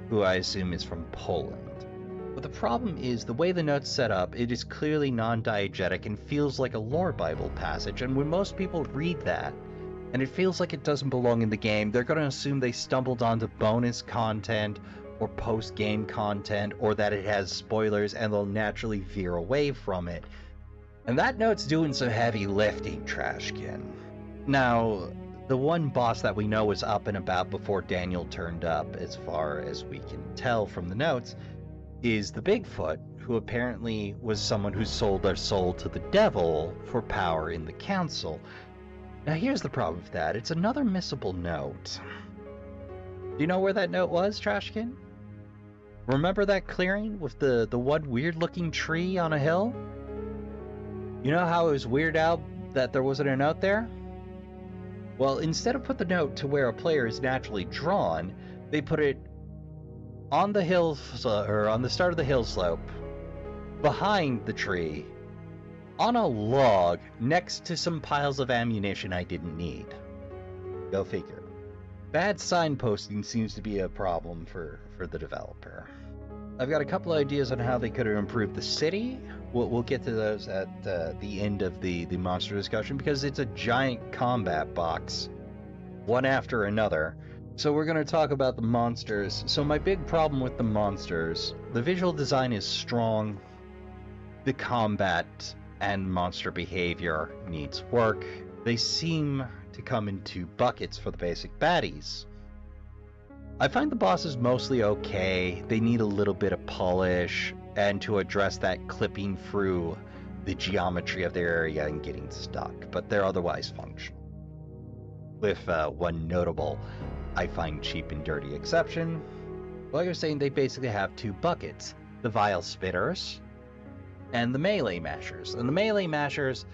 who I assume is from Poland. But the problem is, the way the note's set up, it is clearly non-diegetic and feels like a lore Bible passage, and when most people read that, and it feels like it doesn't belong in the game, they're going to assume they stumbled onto bonus content, or post-game content, or that it has spoilers, and they'll naturally veer away from it. And that note's doing some heavy lifting, Trashkin. Now, the one boss that we know was up and about before Daniel turned up, as far as we can tell from the notes, is the Bigfoot, who apparently was someone who sold their soul to the devil for power in the council. Now here's the problem with that. It's another missable note. Do you know where that note was, Trashkin? Remember that clearing with the one weird-looking tree on a hill? You know how it was weirded out that there wasn't a note there? Well, instead of put the note to where a player is naturally drawn, they put it on the hill, or on the start of the hill slope, behind the tree, on a log, next to some piles of ammunition I didn't need. Go figure. Bad signposting seems to be a problem for the developer. I've got a couple ideas on how they could have improved the city. We'll get to those at the end of the monster discussion, because it's a giant combat box, one after another. So we're going to talk about the monsters. So my big problem with the monsters, the visual design is strong, the combat and monster behavior needs work. They seem to come in two buckets for the basic baddies. I find the bosses mostly okay. They need a little bit of polish, and to address that clipping through the geometry of their area and getting stuck, but they're otherwise functional. With one notable, I find cheap and dirty exception. Like I was saying, they basically have two buckets: the Vile Spitters and the Melee Mashers. And the Melee Mashers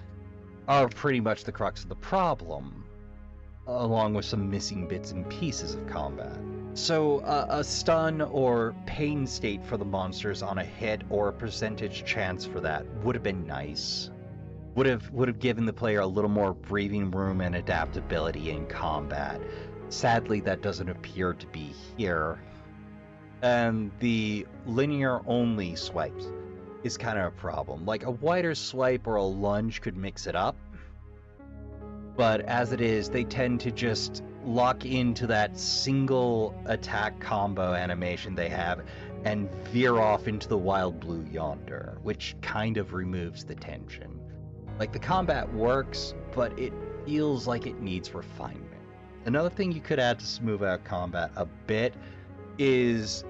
are pretty much the crux of the problem, along with some missing bits and pieces of combat. So a stun or pain state for the monsters on a hit, or a percentage chance for that, would have been nice. Would have given the player a little more breathing room and adaptability in combat. Sadly, that doesn't appear to be here. And the linear only swipes is kind of a problem. Like, a wider swipe or a lunge could mix it up, but as it is, they tend to just lock into that single attack combo animation they have and veer off into the wild blue yonder, which kind of removes the tension. Like, the combat works, but it feels like it needs refinement. Another thing you could add to smooth out combat a bit is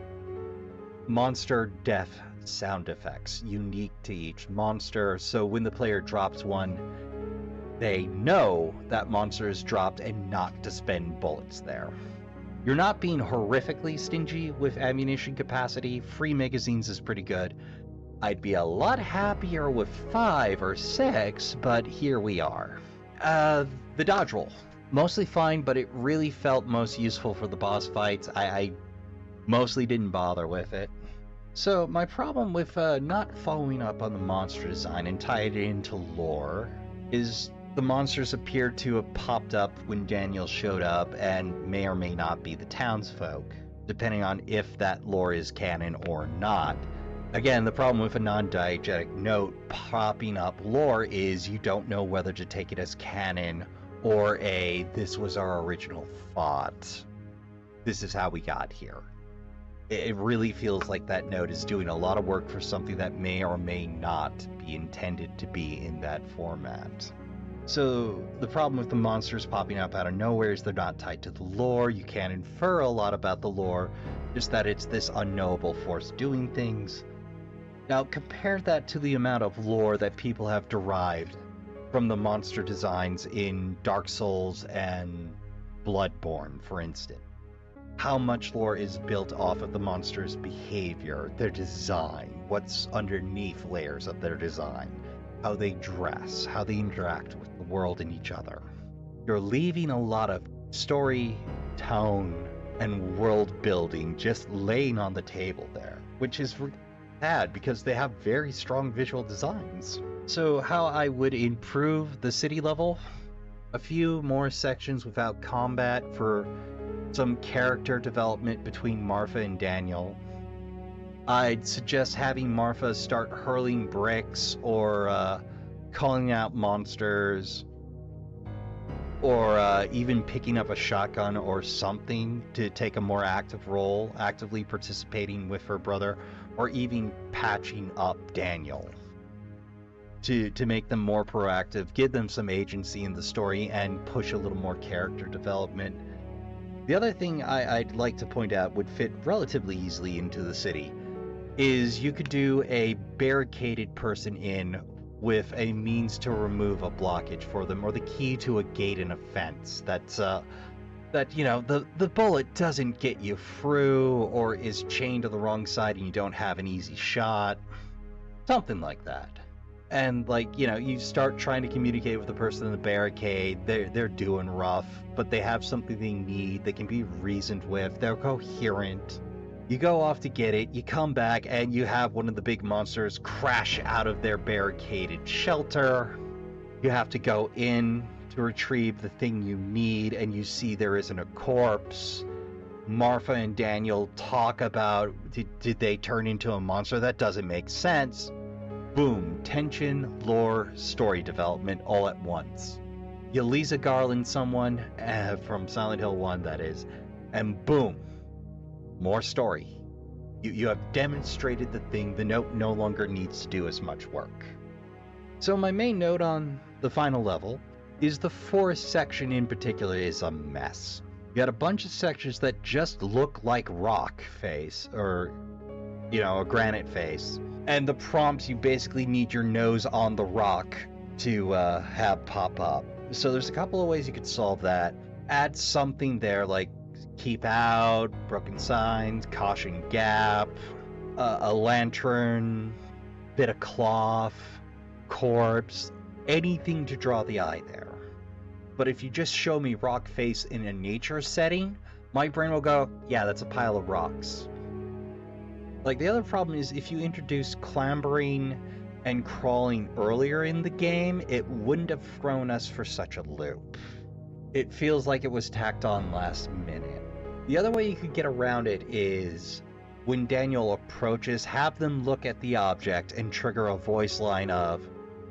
monster death sound effects, unique to each monster. So when the player drops one, They know that monsters dropped and not to spend bullets there. You're not being horrifically stingy with ammunition capacity. 3 magazines is pretty good. I'd be a lot happier with 5 or 6, but here we are. The dodge roll. Mostly fine, but it really felt most useful for the boss fights. I mostly didn't bother with it. So my problem with not following up on the monster design and tied it into lore is the monsters appeared to have popped up when Daniel showed up and may or may not be the townsfolk, depending on if that lore is canon or not. Again, the problem with a non-diegetic note popping up lore is you don't know whether to take it as canon or this was our original thought. This is how we got here. It really feels like that note is doing a lot of work for something that may or may not be intended to be in that format. So the problem with the monsters popping up out of nowhere is they're not tied to the lore. You can't infer a lot about the lore, just that it's this unknowable force doing things. Now compare that to the amount of lore that people have derived from the monster designs in Dark Souls and Bloodborne, for instance. How much lore is built off of the monster's behavior, their design, what's underneath layers of their design, how they dress, how they interact with the world and each other. You're leaving a lot of story, tone, and world building just laying on the table there, which is sad because they have very strong visual designs. So how I would improve the city level? A few more sections without combat for some character development between Marfa and Daniel. I'd suggest having Marfa start hurling bricks or calling out monsters or even picking up a shotgun or something to take a more active role, actively participating with her brother, or even patching up Daniel to make them more proactive, give them some agency in the story, and push a little more character development. The other thing I'd like to point out would fit relatively easily into the city is you could do a barricaded person in with a means to remove a blockage for them, or the key to a gate in a fence that you know the bullet doesn't get you through, or is chained to the wrong side and you don't have an easy shot, something like that. And like, you know, you start trying to communicate with the person in the barricade, they're doing rough, but they have something they need, they can be reasoned with, they're coherent. You go off to get it, you come back, and you have one of the big monsters crash out of their barricaded shelter. You have to go in to retrieve the thing you need, and you see there isn't a corpse. Marfa and Daniel talk about, did they turn into a monster? That doesn't make sense. Boom, tension, lore, story development all at once. You Lisa Garland someone, from Silent Hill 1 that is, and boom, more story. You have demonstrated the thing, the note no longer needs to do as much work. So my main note on the final level is the forest section in particular is a mess. You got a bunch of sections that just look like rock face, or, you know, a granite face. And the prompts, you basically need your nose on the rock to have pop up. So there's a couple of ways you could solve that. Add something there like keep out, broken signs, caution gap, a lantern, bit of cloth, corpse, anything to draw the eye there. But if you just show me rock face in a nature setting, my brain will go, yeah, that's a pile of rocks. Like, the other problem is if you introduce clambering and crawling earlier in the game, it wouldn't have thrown us for such a loop. It feels like it was tacked on last minute. The other way you could get around it is when Daniel approaches, have them look at the object and trigger a voice line of,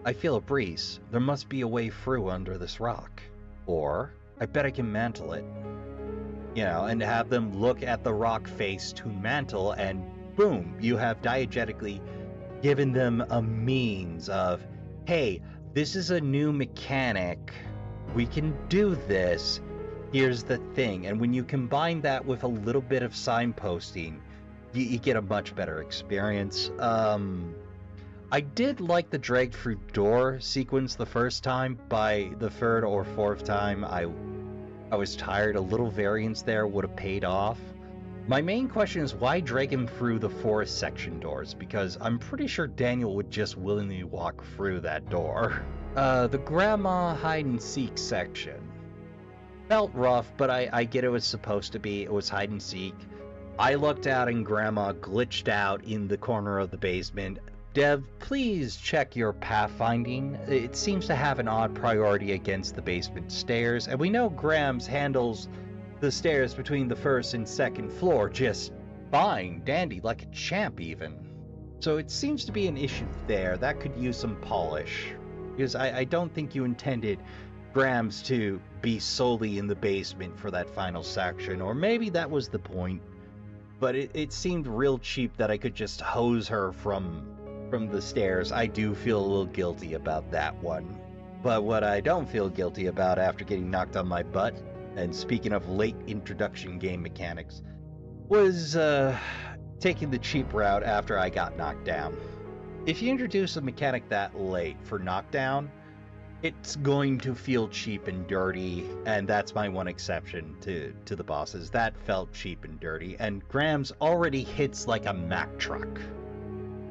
I feel a breeze. There must be a way through under this rock. Or, I bet I can mantle it. You know, and have them look at the rock face to mantle, and boom, you have diegetically given them a means of, hey, this is a new mechanic. We can do this. Here's the thing. And when you combine that with a little bit of signposting, you get a much better experience. I did like the dragged through door sequence the first time. By the third or fourth time, I was tired. A little variance there would have paid off. My main question is why drag him through the forest section doors, because I'm pretty sure Daniel would just willingly walk through that door. The grandma hide-and-seek section. Felt rough, but I get it was supposed to be. It was hide-and-seek. I looked out and grandma glitched out in the corner of the basement. Dev, please check your pathfinding. It seems to have an odd priority against the basement stairs, and we know Grams handles the stairs between the first and second floor just fine, dandy, like a champ even. So it seems to be an issue there. That could use some polish. Because I don't think you intended Grams to be solely in the basement for that final section, or maybe that was the point. But it seemed real cheap that I could just hose her from the stairs. I do feel a little guilty about that one. But what I don't feel guilty about after getting knocked on my butt, and speaking of late introduction game mechanics, was taking the cheap route after I got knocked down. If you introduce a mechanic that late for knockdown, it's going to feel cheap and dirty, and that's my one exception to the bosses. That felt cheap and dirty, and Grams already hits like a Mack truck.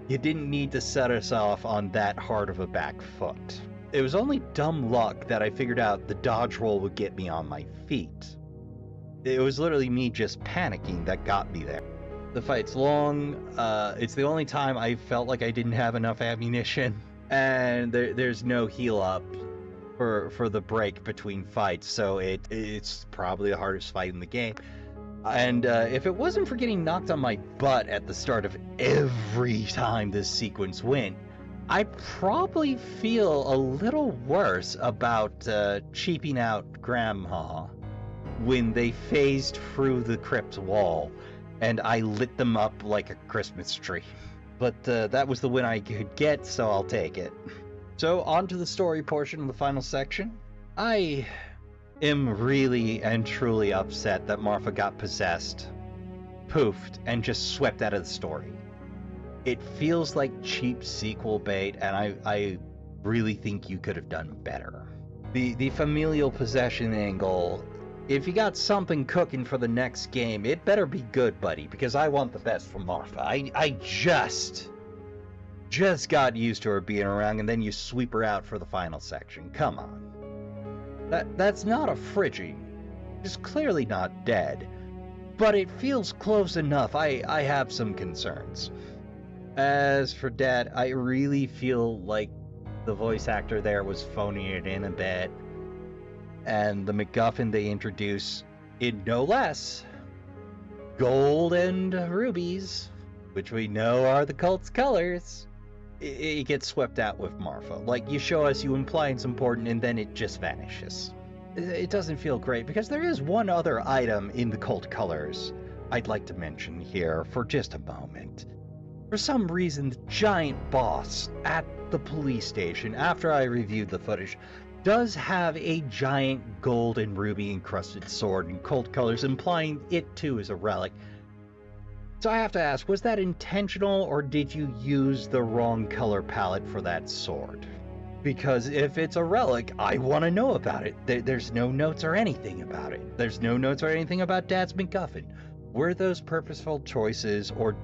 You didn't need to set us off on that hard of a back foot. It was only dumb luck that I figured out the dodge roll would get me on my feet. It was literally me just panicking that got me there. The fight's long. It's the only time I felt like I didn't have enough ammunition. And there's no heal up for the break between fights, so it's probably the hardest fight in the game. And if it wasn't for getting knocked on my butt at the start of every time this sequence went, I probably feel a little worse about cheaping out Grandma when they phased through the crypt wall and I lit them up like a Christmas tree. But that was the win I could get, so I'll take it. So on to the story portion of the final section. I am really and truly upset that Martha got possessed, poofed, and just swept out of the story. It feels like cheap sequel bait, and I really think you could have done better. The familial possession angle, if you got something cooking for the next game, it better be good, buddy, because I want the best from Martha. I just got used to her being around, and then you sweep her out for the final section. Come on. That's not a frigid. It's clearly not dead, but it feels close enough. I have some concerns. As for Dad, I really feel like the voice actor there was phoning it in a bit. And the MacGuffin they introduce in no less gold and rubies, which we know are the cult's colors, it gets swept out with Martha. Like, you show us, you imply it's important, and then it just vanishes. It doesn't feel great, because there is one other item in the cult colors I'd like to mention here for just a moment. For some reason, the giant boss at the police station, after I reviewed the footage, does have a giant gold and ruby encrusted sword in cult colors, implying it too is a relic. So I have to ask, was that intentional, or did you use the wrong color palette for that sword? Because if it's a relic, I want to know about it. There's no notes or anything about it. There's no notes or anything about Dad's MacGuffin. Were those purposeful choices, or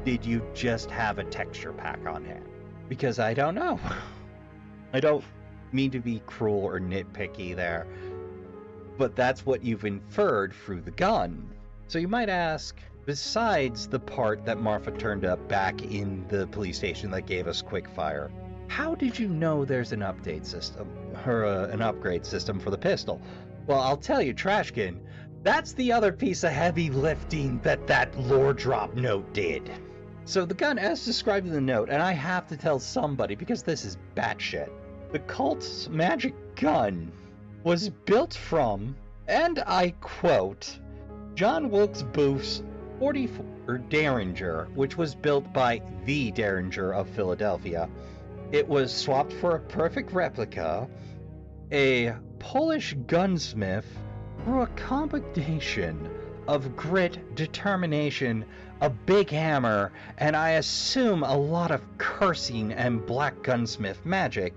did you just have a texture pack on hand? Because I don't know. I don't mean to be cruel or nitpicky there, but that's what you've inferred through the gun. So you might ask, besides the part that Martha turned up back in the police station that gave us quick fire, how did you know there's an update system, or an upgrade system for the pistol? Well, I'll tell you, Trashkin, that's the other piece of heavy lifting that lore drop note did. So the gun, as described in the note, and I have to tell somebody because this is batshit, the cult's magic gun was built from, and I quote, John Wilkes Booth's 44 Derringer, which was built by the Derringer of Philadelphia. It was swapped for a perfect replica, a Polish gunsmith, through a combination of grit, determination, a big hammer, and I assume a lot of cursing and black gunsmith magic,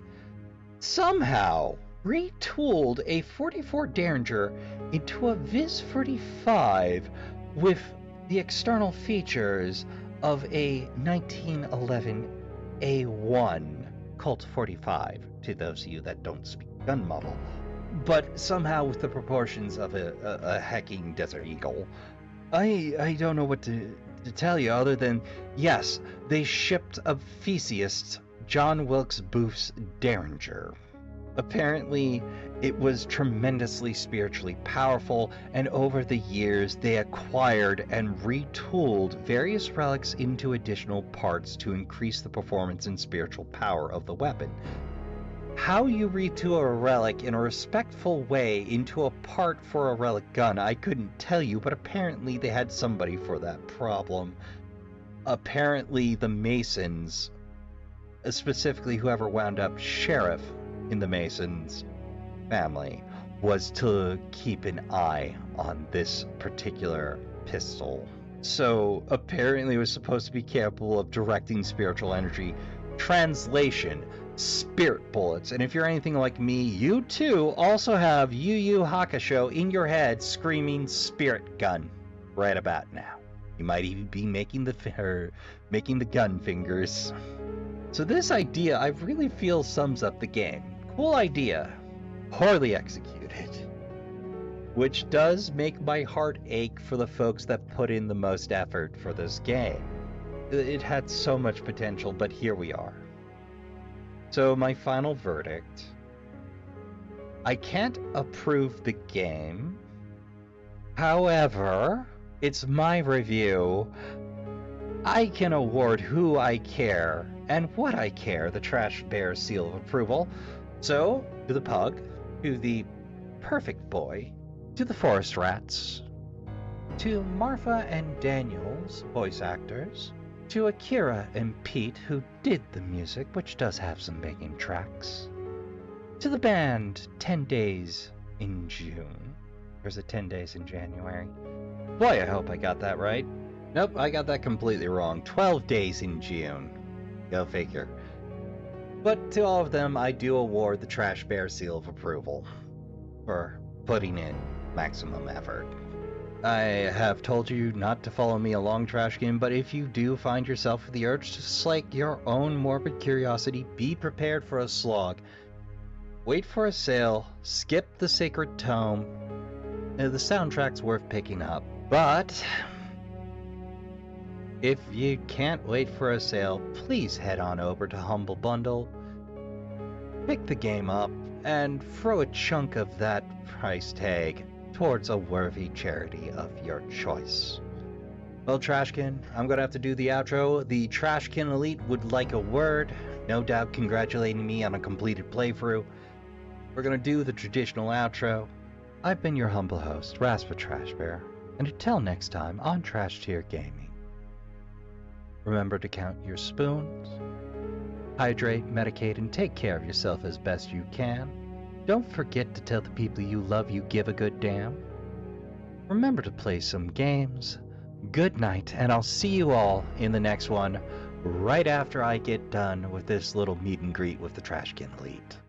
somehow retooled a 44 Derringer into a Viz 45 with the external features of a 1911 A1 Colt 45, to those of you that don't speak gun model, but somehow with the proportions of a hecking Desert Eagle. I don't know what to tell you other than, yes, they shipped a Theseus John Wilkes Booth's Derringer. Apparently, it was tremendously spiritually powerful, and over the years they acquired and retooled various relics into additional parts to increase the performance and spiritual power of the weapon. How you retool a relic in a respectful way into a part for a relic gun, I couldn't tell you, but apparently they had somebody for that problem. Apparently the Masons, specifically whoever wound up sheriff in the Masons family, was to keep an eye on this particular pistol. So apparently it was supposed to be capable of directing spiritual energy. Translation: spirit bullets. And if you're anything like me, you too also have Yu Yu Hakusho in your head screaming spirit gun right about now. You might even be making the gun fingers. So this idea, I really feel, sums up the game. Cool idea, poorly executed. Which does make my heart ache for the folks that put in the most effort for this game. It had so much potential, but here we are. So my final verdict: I can't approve the game. However, it's my review. I can award who I care and what I care the Trash Bear seal of approval. So, to the Pug, to the Perfect Boy, to the Forest Rats, to Marfa and Daniel's voice actors, to Akira and Pete, who did the music, which does have some banging tracks, to the band 10 Days in June. Or is it 10 Days in January? Boy, I hope I got that right. Nope, I got that completely wrong. 12 Days in June. Go figure. But to all of them, I do award the Trash Bear seal of approval for putting in maximum effort. I have told you not to follow me along, Trashkin, but if you do find yourself with the urge to slake your own morbid curiosity, be prepared for a slog. Wait for a sale, skip the sacred tome. The soundtrack's worth picking up, but if you can't wait for a sale, please head on over to Humble Bundle, pick the game up, and throw a chunk of that price tag towards a worthy charity of your choice. Well, Trashkin, I'm gonna have to do the outro. The Trashkin Elite would like a word, no doubt congratulating me on a completed playthrough. We're gonna do the traditional outro. I've been your humble host, Raspa Trashbear, and until next time on Trash Tier Gaming, remember to count your spoons, hydrate, medicate, and take care of yourself as best you can. Don't forget to tell the people you love you give a good damn. Remember to play some games. Good night, and I'll see you all in the next one, right after I get done with this little meet and greet with the Trashkin Elite.